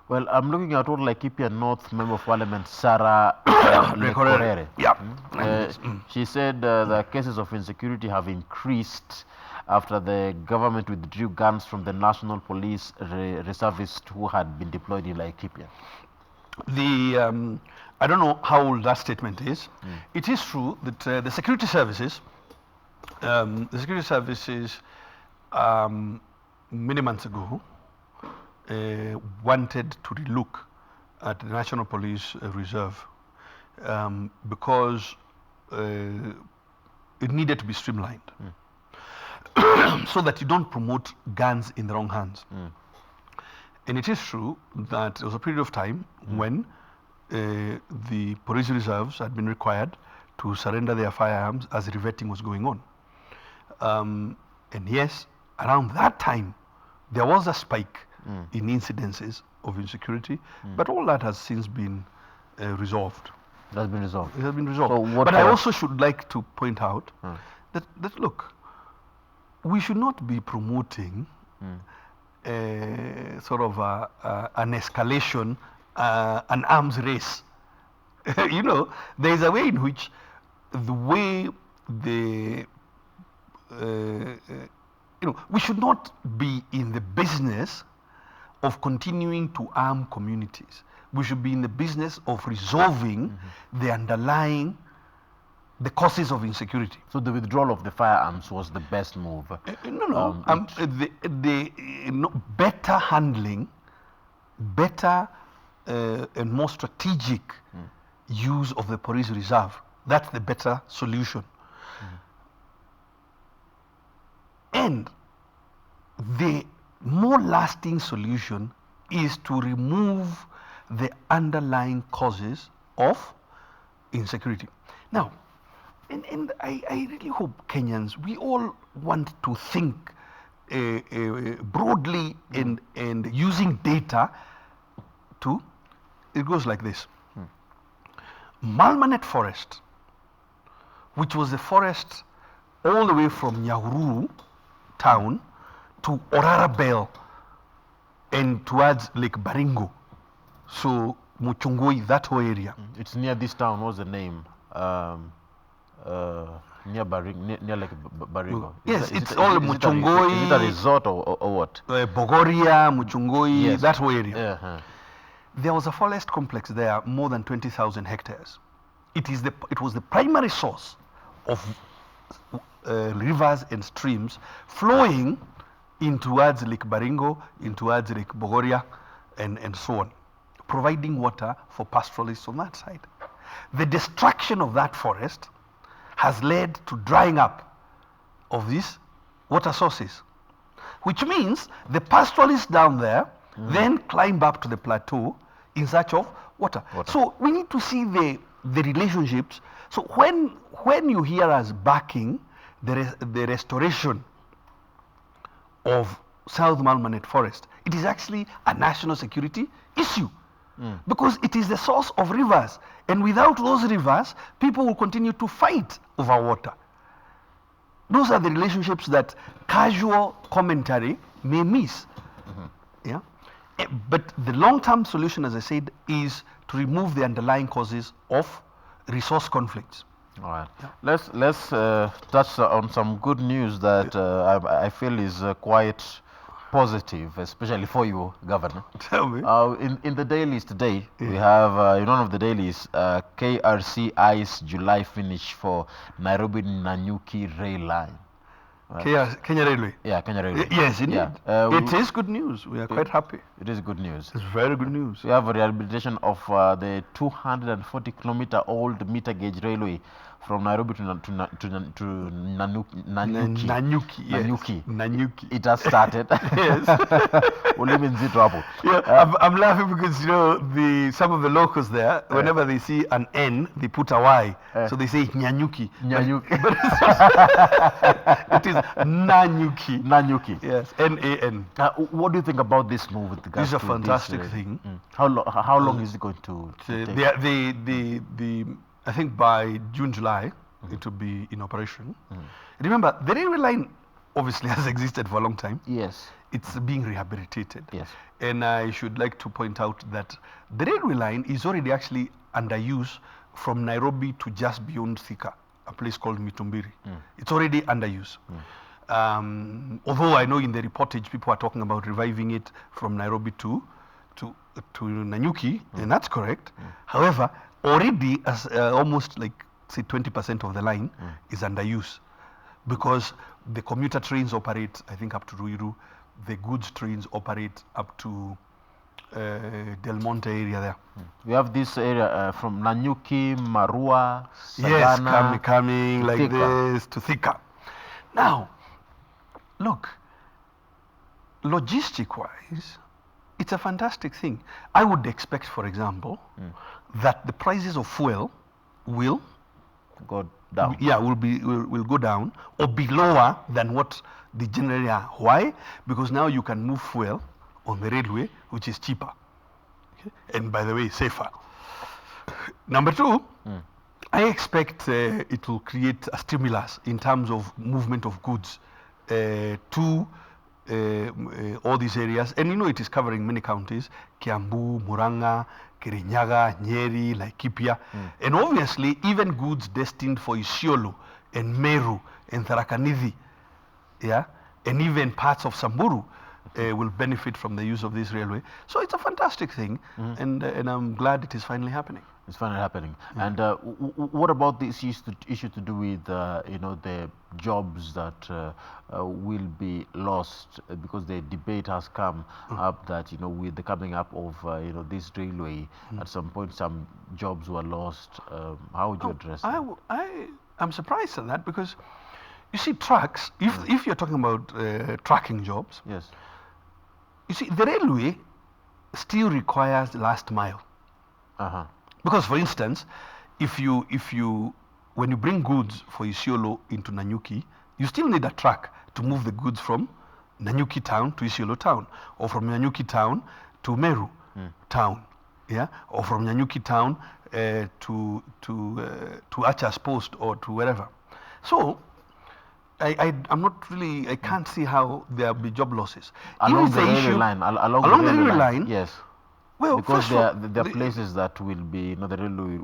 Well, I'm looking at what Laikipia North Member of Parliament Sarah Lekorere. Yeah. She said the cases of insecurity have increased after the government withdrew guns from the National Police reservists who had been deployed in Laikipia. I don't know how old that statement is. It is true that the security services, many months ago, wanted to relook at the National Police Reserve because it needed to be streamlined so that you don't promote guns in the wrong hands. And it is true that there was a period of time when the police reserves had been required to surrender their firearms as revetting was going on. And yes, around that time, there was a spike in incidences of insecurity, but all that has since been resolved. It has been resolved. It has been resolved. So but I also should like to point out that look, we should not be promoting sort of an escalation, an arms race. You know, there is a way in which the way the we should not be in the business of continuing to arm communities. We should be in the business of resolving the underlying, the causes of insecurity. So the withdrawal of the firearms was the best move. Better handling, better and more strategic use of the police reserve. That's the better solution. And the more lasting solution is to remove the underlying causes of insecurity. Now, and I really hope Kenyans, we all want to think broadly and using data to, it goes like this. Malmanet Forest, which was a forest all the way from Nyahururu town to Orara Bell and towards Lake Baringo, so Muchungoi, that whole area. It's near this town. What's the name? Near Lake Baringo. Yes, it's all Muchungoi. Is it a resort or what? Bogoria, Muchungoi, yes. That whole area. There was a forest complex there, more than 20,000 hectares. It was the primary source of rivers and streams flowing in towards Lake Baringo, in towards Lake Bogoria, and so on, providing water for pastoralists on that side. The destruction of that forest has led to drying up of these water sources, which means the pastoralists down there then climb up to the plateau in search of water. So we need to see the relationships. So when you hear us backing the restoration of South Malmanet Forest, it is actually a national security issue. Because it is the source of rivers, and without those rivers, people will continue to fight over water. Those are the relationships that casual commentary may miss. Yeah, but the long-term solution, as I said, is to remove the underlying causes of resource conflicts. All right. Let's touch on some good news that I feel is quite positive, especially for you, Governor. Tell me. In the dailies today, we have in one of the dailies, KRCI's July finish for Nairobi Nanyuki rail line. Kenya Railway. Yeah, Kenya Railway. Yes, indeed. Yeah. It is good news. We are quite happy. It is good news. It's very good news. We have a rehabilitation of the 240-kilometer-old meter gauge railway from Nairobi to Nanyuki. Nanyuki. Nanyuki. It has started. Yes. Yeah, I'm laughing because some of the locals there, whenever they see an N, they put a Y, so they say Nyanyuki. But it is Nanyuki. Nanyuki. Yes, N-A-N. What do you think about this move? This is a fantastic thing. How long is it going to take? I think by June, July, it will be in operation. Remember, the railway line obviously has existed for a long time. Yes. It's being rehabilitated. Yes. And I should like to point out that the railway line is already actually under use from Nairobi to just beyond Thika, a place called Mitumbiri. It's already under use. Although I know in the reportage people are talking about reviving it from Nairobi to Nanyuki, and that's correct. However, already as almost like say 20% of the line is under use, because the commuter trains operate, I think, up to Ruiru. The goods trains operate up to Del Monte area there. We have this area from Nanyuki, Marua, Sagana, yes, coming like Thika. This to Thika. Now, look, logistic-wise, it's a fantastic thing. I would expect, for example, that the prices of fuel will go down. Yeah, will go down or be lower than what they generally are. Why? Because now you can move fuel on the railway, which is cheaper, okay? And by the way, safer. Number two, I expect it will create a stimulus in terms of movement of goods to all these areas, and it is covering many counties: Kiambu, Murang'a, Kirinyaga, Nyeri, Laikipia, and obviously even goods destined for Isiolo and Meru and Tharaka Nithi, yeah, and even parts of Samburu will benefit from the use of this railway. So it's a fantastic thing, and I'm glad it is finally happening. It's finally happening. And what about this issue to do with the jobs that will be lost because the debate has come up that with the coming up of this railway, at some point some jobs were lost. How would you address that? I'm surprised at that, because you see, trucks, if you're talking about trucking jobs, Yes. you see, the railway still requires last mile. Uh-huh. Because, for instance, when you bring goods for Isiolo into Nanyuki, you still need a truck to move the goods from Nanyuki town to Isiolo town, or from Nanyuki town to Meru town, yeah, or from Nanyuki town to Achas Post or to wherever. So I'm not really, I can't see how there will be job losses. Along the railway line, along the railway line, yes. Well, because there are places that will be, the railway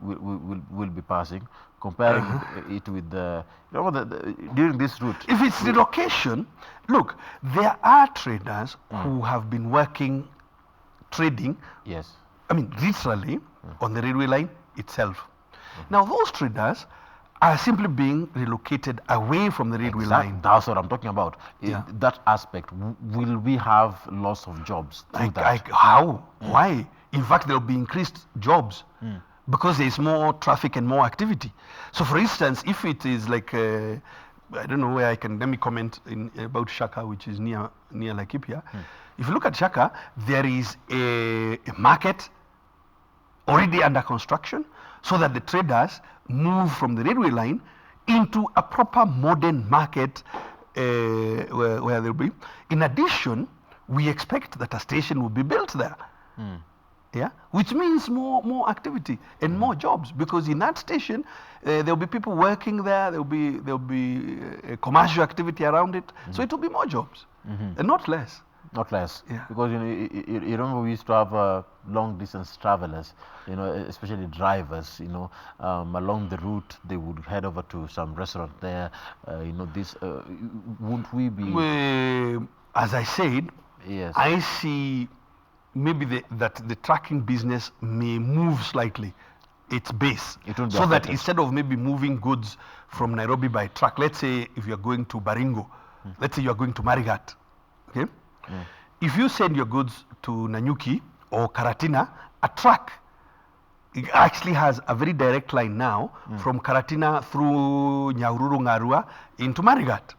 will be passing. Comparing it with during this route. If it's relocation, look, there are traders who have been trading. Yes. I mean, literally on the railway line itself. Now, those traders are simply being relocated away from the railway line. That's what I'm talking about. That aspect, will we have loss of jobs through that? How? Why? In fact, there will be increased jobs because there is more traffic and more activity. So, for instance, if it is like, I don't know where let me comment about Shaka, which is near Laikipia. If you look at Shaka, there is a market already under construction, so that the traders move from the railway line into a proper modern market where they'll be. In addition, we expect that a station will be built there. Yeah, which means more activity and more jobs, because in that station there'll be people working there. There'll be commercial activity around it, so it will be more jobs and not less. Not less, yeah. Because you remember we used to have long distance travelers, especially drivers. Along the route they would head over to some restaurant there. Wouldn't we be? As I said, yes. I see maybe that the trucking business may move slightly its base, so that instead of maybe moving goods from Nairobi by truck, let's say if you're going to Baringo, let's say you're going to Marigat, okay? If you send your goods to Nanyuki or Karatina, a truck actually has a very direct line now from Karatina through Nyahururu Ngarua into Marigat,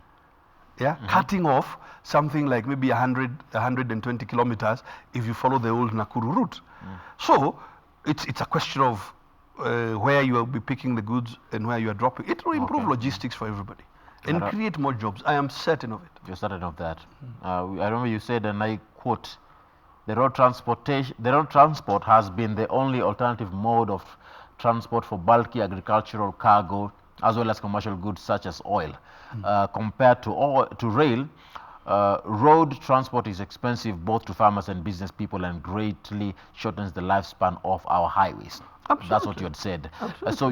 yeah, cutting off something like maybe 120 kilometers if you follow the old Nakuru route. So it's a question of where you will be picking the goods and where you are dropping. It will improve logistics for everybody and create more jobs. I am certain of it. You're certain of that. I remember you said, and I quote, the road transport has been the only alternative mode of transport for bulky agricultural cargo as well as commercial goods such as oil. Compared to rail, road transport is expensive both to farmers and business people and greatly shortens the lifespan of our highways. Absolutely. That's what you had said. So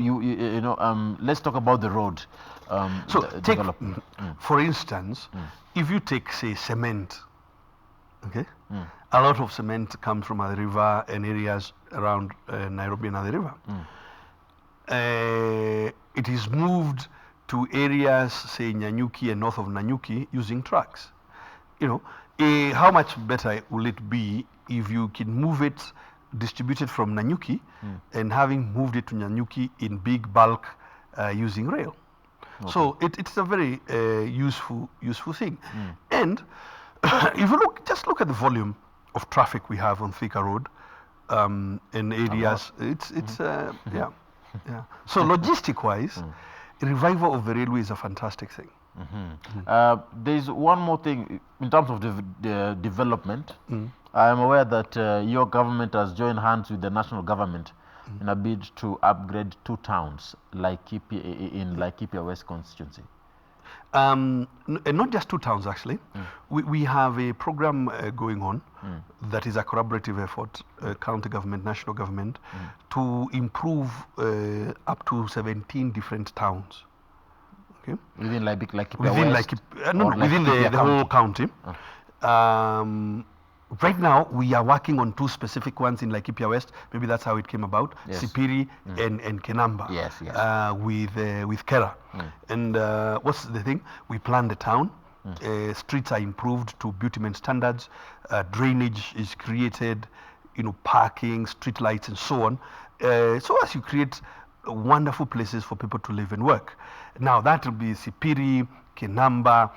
let's talk about the road. So take, for instance, if you take, say, cement, okay, a lot of cement comes from the river and areas around Nairobi and the river. It is moved to areas, say, Nanyuki and north of Nanyuki, using trucks. How much better will it be if you can move it, distribute it from Nanyuki, and having moved it to Nanyuki in big bulk using rail? So it's a very useful thing. And if you just look at the volume of traffic we have on Thika Road in areas, it's yeah. So logistic wise, revival of the railway is a fantastic thing. There's one more thing in terms of the development. I am aware that your government has joined hands with the national government in a bid to upgrade 2 towns in Laikipia West constituency. And not just 2 towns, actually. We have a program going on that is a collaborative effort, county government, national government, to improve up to 17 different towns. Okay. Within Laikipia Within West? within the whole county. Oh. Right now, we are working on two specific ones in Laikipia West. Maybe that's how it came about. Yes. Sipiri and Kenamba. Yes, yes. With Kera. And what's the thing? We plan the town. Streets are improved to bitumen standards. Drainage is created. Parking, street lights, and so on. So as you create wonderful places for people to live and work. Now that will be Sipiri, Kenamba.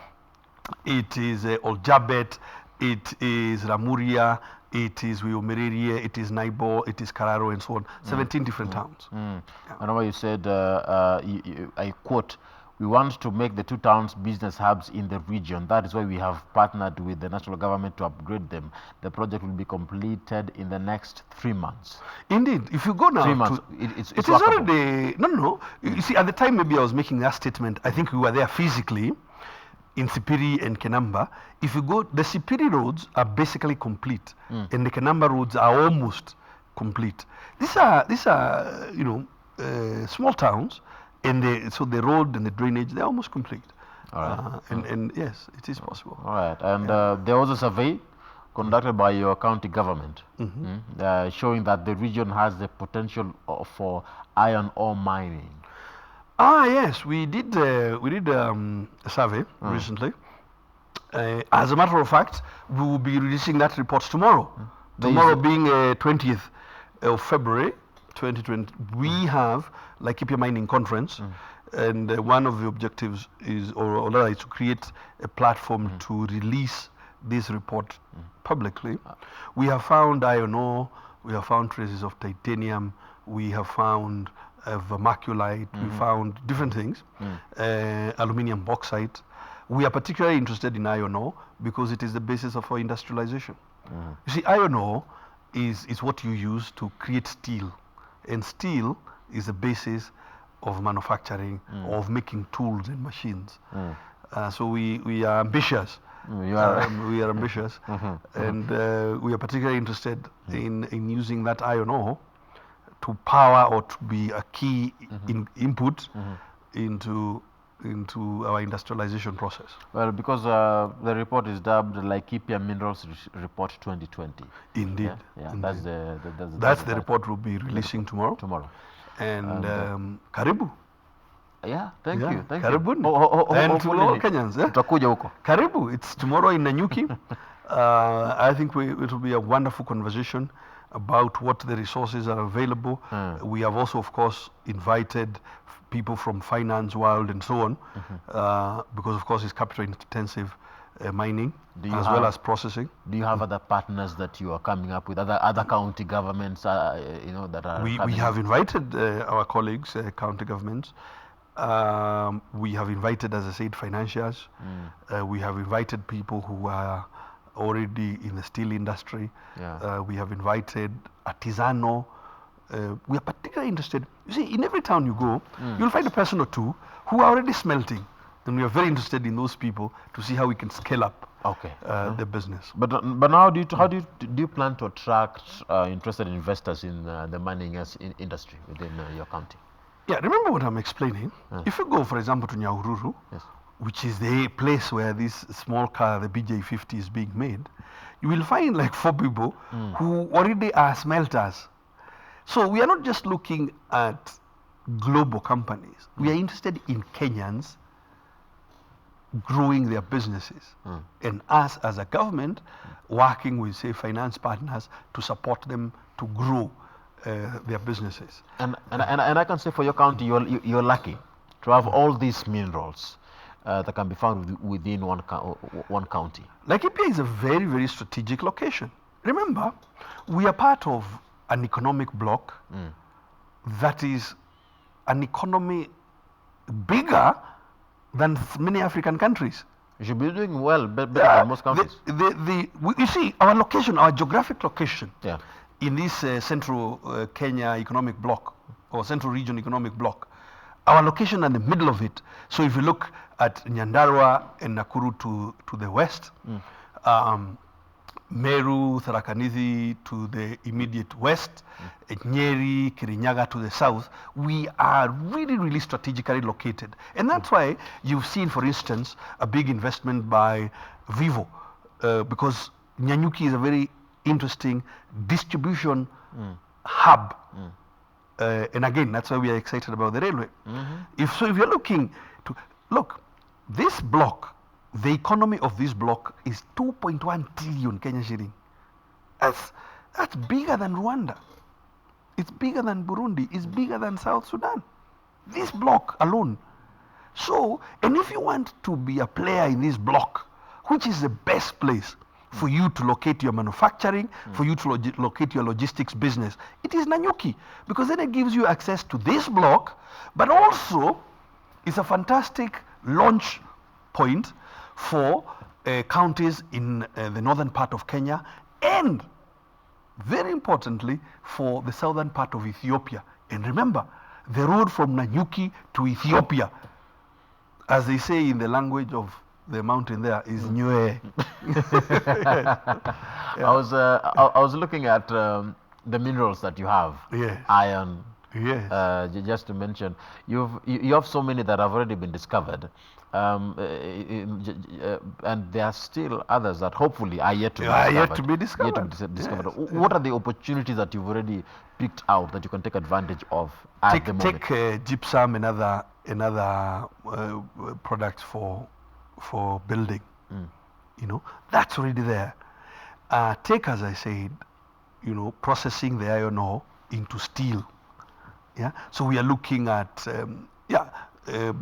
It is Oljabet. It is Ramuria, it is Muriithi, it is Naibo, it is Kararo, and so on. 17 different towns. I remember you said, I quote, "We want to make the two towns business hubs in the region. That is why we have partnered with the national government to upgrade them. The project will be completed in the next 3 months." Indeed, if you go now, 3 months. It is already no. You see, at the time maybe I was making that statement. I think we were there physically. In Sipiri and Kenamba, if you go, the Sipiri roads are basically complete, and the Kenamba roads are almost complete. These are small towns, and so the road and the drainage, they're almost complete. All right. And yes, it is possible. All right. And there was a survey conducted by your county government showing that the region has the potential for iron ore mining. Yes, we did a survey recently. As a matter of fact, we will be releasing that report tomorrow. Tomorrow being 20th of February 2020, we have Laikipia Mining Conference, and one of the objectives is, or is to create a platform to release this report publicly. We have found iron ore, we have found traces of titanium, we have found vermiculite, we found different things, aluminium bauxite. We are particularly interested in iron ore because it is the basis of our industrialization. You see, iron ore is what you use to create steel, and steel is the basis of manufacturing, of making tools and machines. So we are ambitious. We are ambitious, and we are particularly interested in using that iron ore to power or to be a key input into our industrialization process. Well, because the report is dubbed Laikipia Minerals Report 2020. Indeed. Yeah. Indeed. That's the report we'll be releasing tomorrow. And karibu. Yeah, thank you. Karibu. And to all Kenyans. Tutakuja huko. Karibu. It's tomorrow in Nanyuki. I think it will be a wonderful conversation about what the resources are available. We have also, of course, invited people from finance world and so on, because of course it's capital intensive mining as well as processing. Do you have other partners that you are coming up with, other county governments, that are we have invited our colleagues, county governments. We have invited, as I said, financiers. We have invited people who are already in the steel industry. We have invited artisanal. We are particularly interested. You see, in every town you go, you'll find a person or two who are already smelting, and we are very interested in those people to see how we can scale up the business. But now, how do you plan to attract interested investors in the mining industry within your county? Yeah, remember what I'm explaining. If you go, for example, to Nyahururu, which is the place where this small car, the BJ50, is being made, you will find like 4 people who already are smelters. So we are not just looking at global companies. We are interested in Kenyans growing their businesses, and us as a government working with, say, finance partners to support them to grow their businesses. And I can say for your county, you're lucky to have all these minerals that can be found within one county. Laikipia is a very, very strategic location. Remember, we are part of an economic bloc that is an economy bigger than many African countries. You should be doing well, better than most countries. You see, our location, our geographic location in this central Kenya economic bloc, or central region economic bloc, our location in the middle of it. So if you look at Nyandarua and Nakuru to the west, Meru, Tharakanithi to the immediate west, Nyeri, Kirinyaga to the south. We are really, really strategically located. And that's why you've seen, for instance, a big investment by Vivo, because Nyanyuki is a very interesting distribution hub. And again, that's why we are excited about the railway. If you're looking to, look, this block, the economy of this block is 2.1 trillion Kenya shilling. That's bigger than Rwanda. It's bigger than Burundi. It's bigger than South Sudan. This block alone. So, and if you want to be a player in this block, which is the best place for you to locate your manufacturing, for you to locate your logistics business, it is Nanyuki, because then it gives you access to this block, but also it's a fantastic launch point for counties in the northern part of Kenya, and very importantly for the southern part of Ethiopia. And remember, the road from Nanyuki to Ethiopia, as they say in the language of the mountain there, is Nyue. I was looking at the minerals that you have. Yes. Iron. Yes. Just to mention, you have so many that have already been discovered, and there are still others that hopefully are yet to be discovered. Yet to be discovered. Yes. What are the opportunities that you've already picked out that you can take advantage of at the moment? Take gypsum and other products for building. You know, that's already there. Take, as I said, you know, processing the iron ore into steel. Yeah, so we are looking at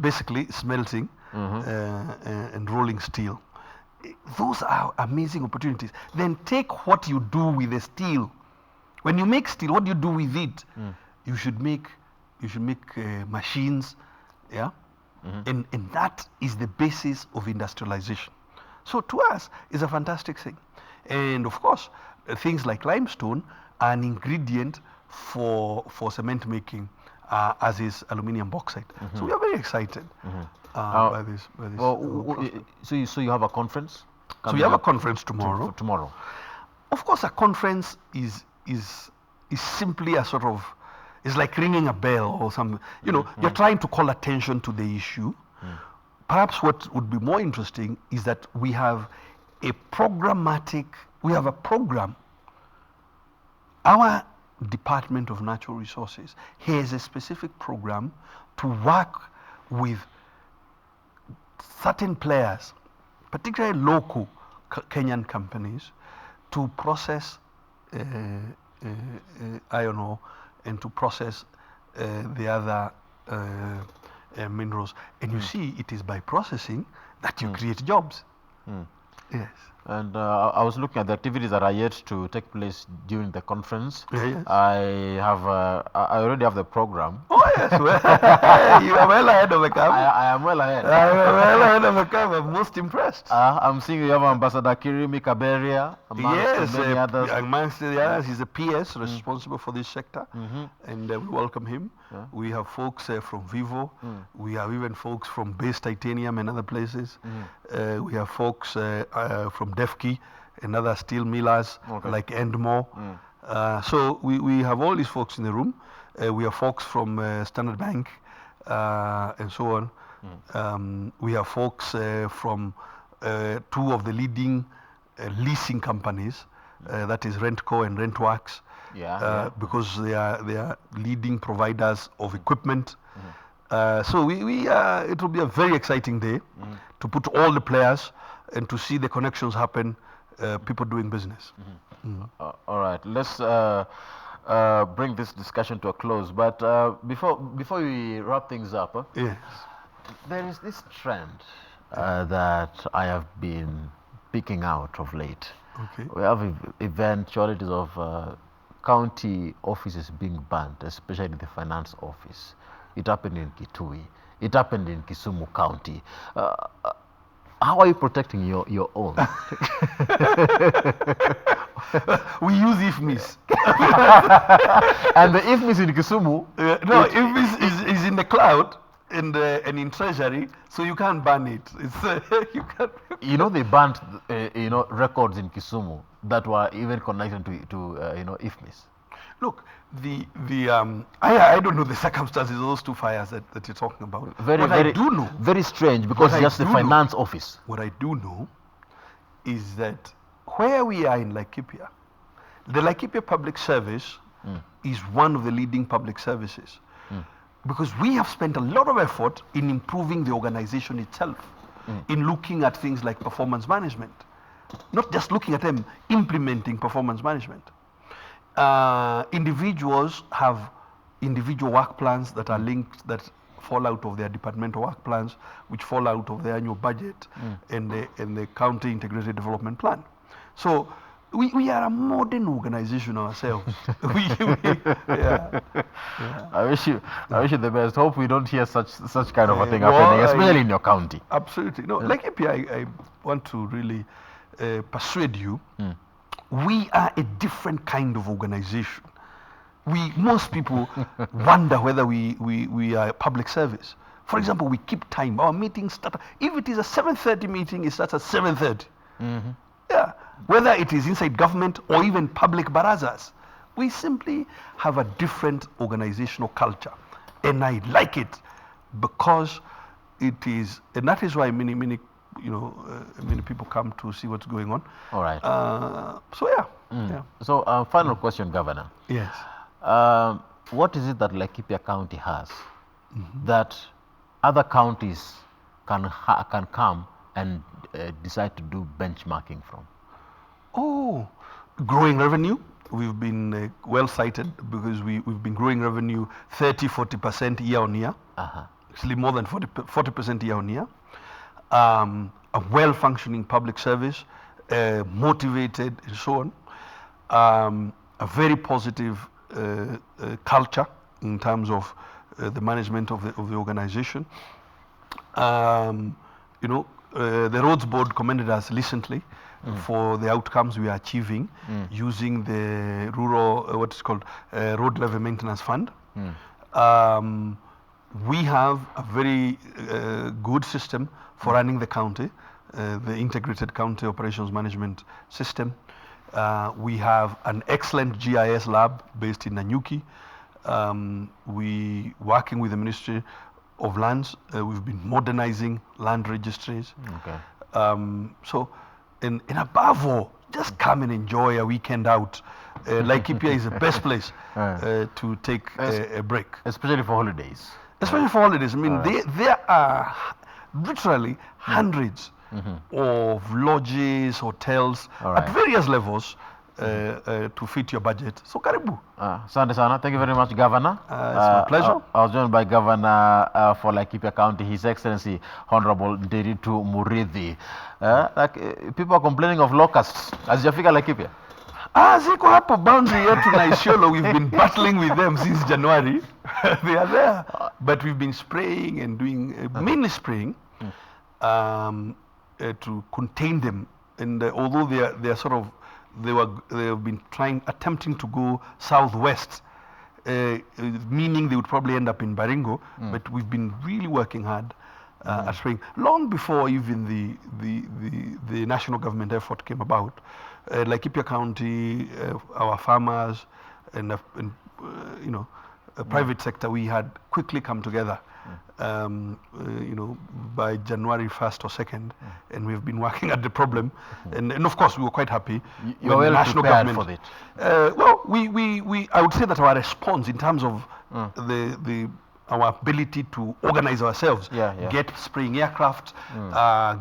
basically smelting and rolling steel. Those are amazing opportunities. Then take what you do with the steel. When you make steel, what do you do with it? You should make machines, yeah, and that is the basis of industrialization. So to us, it's a fantastic thing. And of course, things like limestone are an ingredient for cement making, as is aluminium bauxite. So we are very excited by this. So you have a conference? So we have a conference tomorrow. Tomorrow. Of course, a conference is simply a sort of, it's like ringing a bell or something. You know, you're trying to call attention to the issue. Perhaps what would be more interesting is that we have a program. Our Department of Natural Resources has a specific program to work with certain players, particularly local Kenyan companies, to process iron ore and to process the other minerals. And you see, it is by processing that you create jobs. Yes. And I was looking at the activities that are yet to take place during the conference. Yes. I already have the program. Oh yes, well, you are well ahead of the curve. I am well ahead. I am well ahead of the curve. I'm most impressed. I'm seeing you have Ambassador Kirimi Kaberia, amongst many others. Amongst the others, he's a PS responsible for this sector, and we welcome him. Yeah. We have folks from Vivo. We have even folks from Base Titanium and other places. We have folks from Defki and other steel millers like Endmore. So we have all these folks in the room. We have folks from Standard Bank and so on. We have folks from two of the leading leasing companies, that is Rentco and Rentworks. Because they are leading providers of equipment. So it will be a very exciting day to put all the players and to see the connections happen, people doing business. All right, let's bring this discussion to a close. But before we wrap things up, yes, there is this trend that I have been picking out of late. Okay. We have eventualities of county offices being burnt, especially the finance office. It happened in Kitui. It happened in Kisumu County. How are you protecting your own? We use IFMIS. And the IFMIS in Kisumu? IFMIS is in the cloud and in treasury, so you can't ban it. It's you can't. You know, they banned records in Kisumu that were even connected to IFMIS? Look, I don't know the circumstances of those two fires that you're talking about. I do know, very strange, because just the finance office. What I do know is that where we are in Laikipia, the Laikipia Public Service is one of the leading public services, because we have spent a lot of effort in improving the organization itself, in looking at things like performance management, not just looking at them, implementing performance management. Individuals have individual work plans that are linked, that fall out of their departmental work plans, which fall out of their annual budget and the county integrated development plan. So we are a modern organization ourselves. Yeah. I wish you the best. Hope we don't hear such kind of a thing happening, especially in your county. Absolutely. No, Laikipia, I want to really persuade you. We are a different kind of organization. Most people wonder whether we are a public service. For example, we keep time. Our meetings start, if it is a 7:30 meeting, it starts at 7:30. Yeah. Whether it is inside government or even public barazas, we simply have a different organizational culture. And I like it because it is, and that is why many people come to see what's going on. All right. So yeah. So final question, Governor. Yes. What is it that Laikipia County has that other counties can come and decide to do benchmarking from? Oh, growing revenue. We've been well cited because we've been growing revenue 30-40% year on year. Actually more than 40% year on year. A well-functioning public service, motivated and so on. A very positive culture in terms of the management of the organization. The Roads Board commended us recently for the outcomes we are achieving using the rural, what is called Road Levy Maintenance Fund. We have a very good system for running the county, the Integrated County Operations Management System. We have an excellent GIS lab based in Nanyuki. We working with the Ministry of Lands. We've been modernizing land registries. So, and above all, just come and enjoy a weekend out. Laikipia is the best place to take a break. Especially for holidays. Especially for holidays. I mean, there are literally hundreds of lodges, hotels at various levels to fit your budget. So, karibu. Asante sana. Thank you very much, Governor. It's my pleasure. I was joined by Governor for Laikipia County, His Excellency Honorable Ndiritu Muriithi. People are complaining of locusts. Hazijafika Laikipia? Ziko hapo boundary yetu na Isiolo. We've been battling with them since January. They are there. But we've been spraying and doing, mainly spraying, to contain them. And although they are sort of, they have been attempting to go southwest, meaning they would probably end up in Baringo, but we've been really working hard at spraying. Long before even the national government effort came about, Laikipia County, our farmers, and private sector, we had quickly come together, by January 1st or 2nd, and we've been working at the problem, and of course we were quite happy. You were well national prepared government for it. Well, I would say that our response in terms of our ability to organize ourselves, get spraying aircraft,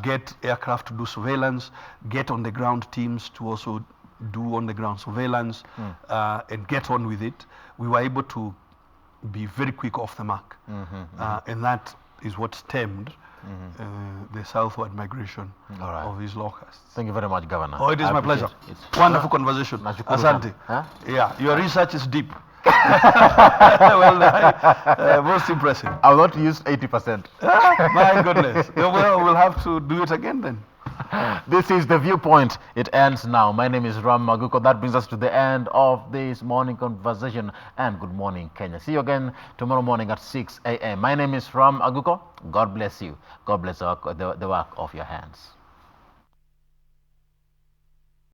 get aircraft to do surveillance, get on the ground teams to also do on the ground surveillance, and get on with it. We were able to be very quick off the mark, and that is what stemmed the southward migration of these locusts. Thank you very much, Governor. Oh, it is my pleasure. It's wonderful conversation. Asante. Yeah, your research is deep. Well, most impressive. I will not use 80%. My goodness. Well, we'll have to do it again then. This is The Viewpoint. It ends now. My name is Ram Aguko. That brings us to the end of this morning conversation. And good morning, Kenya. See you again tomorrow morning at 6 a.m. My name is Ram Aguko. God bless you. God bless the work of your hands.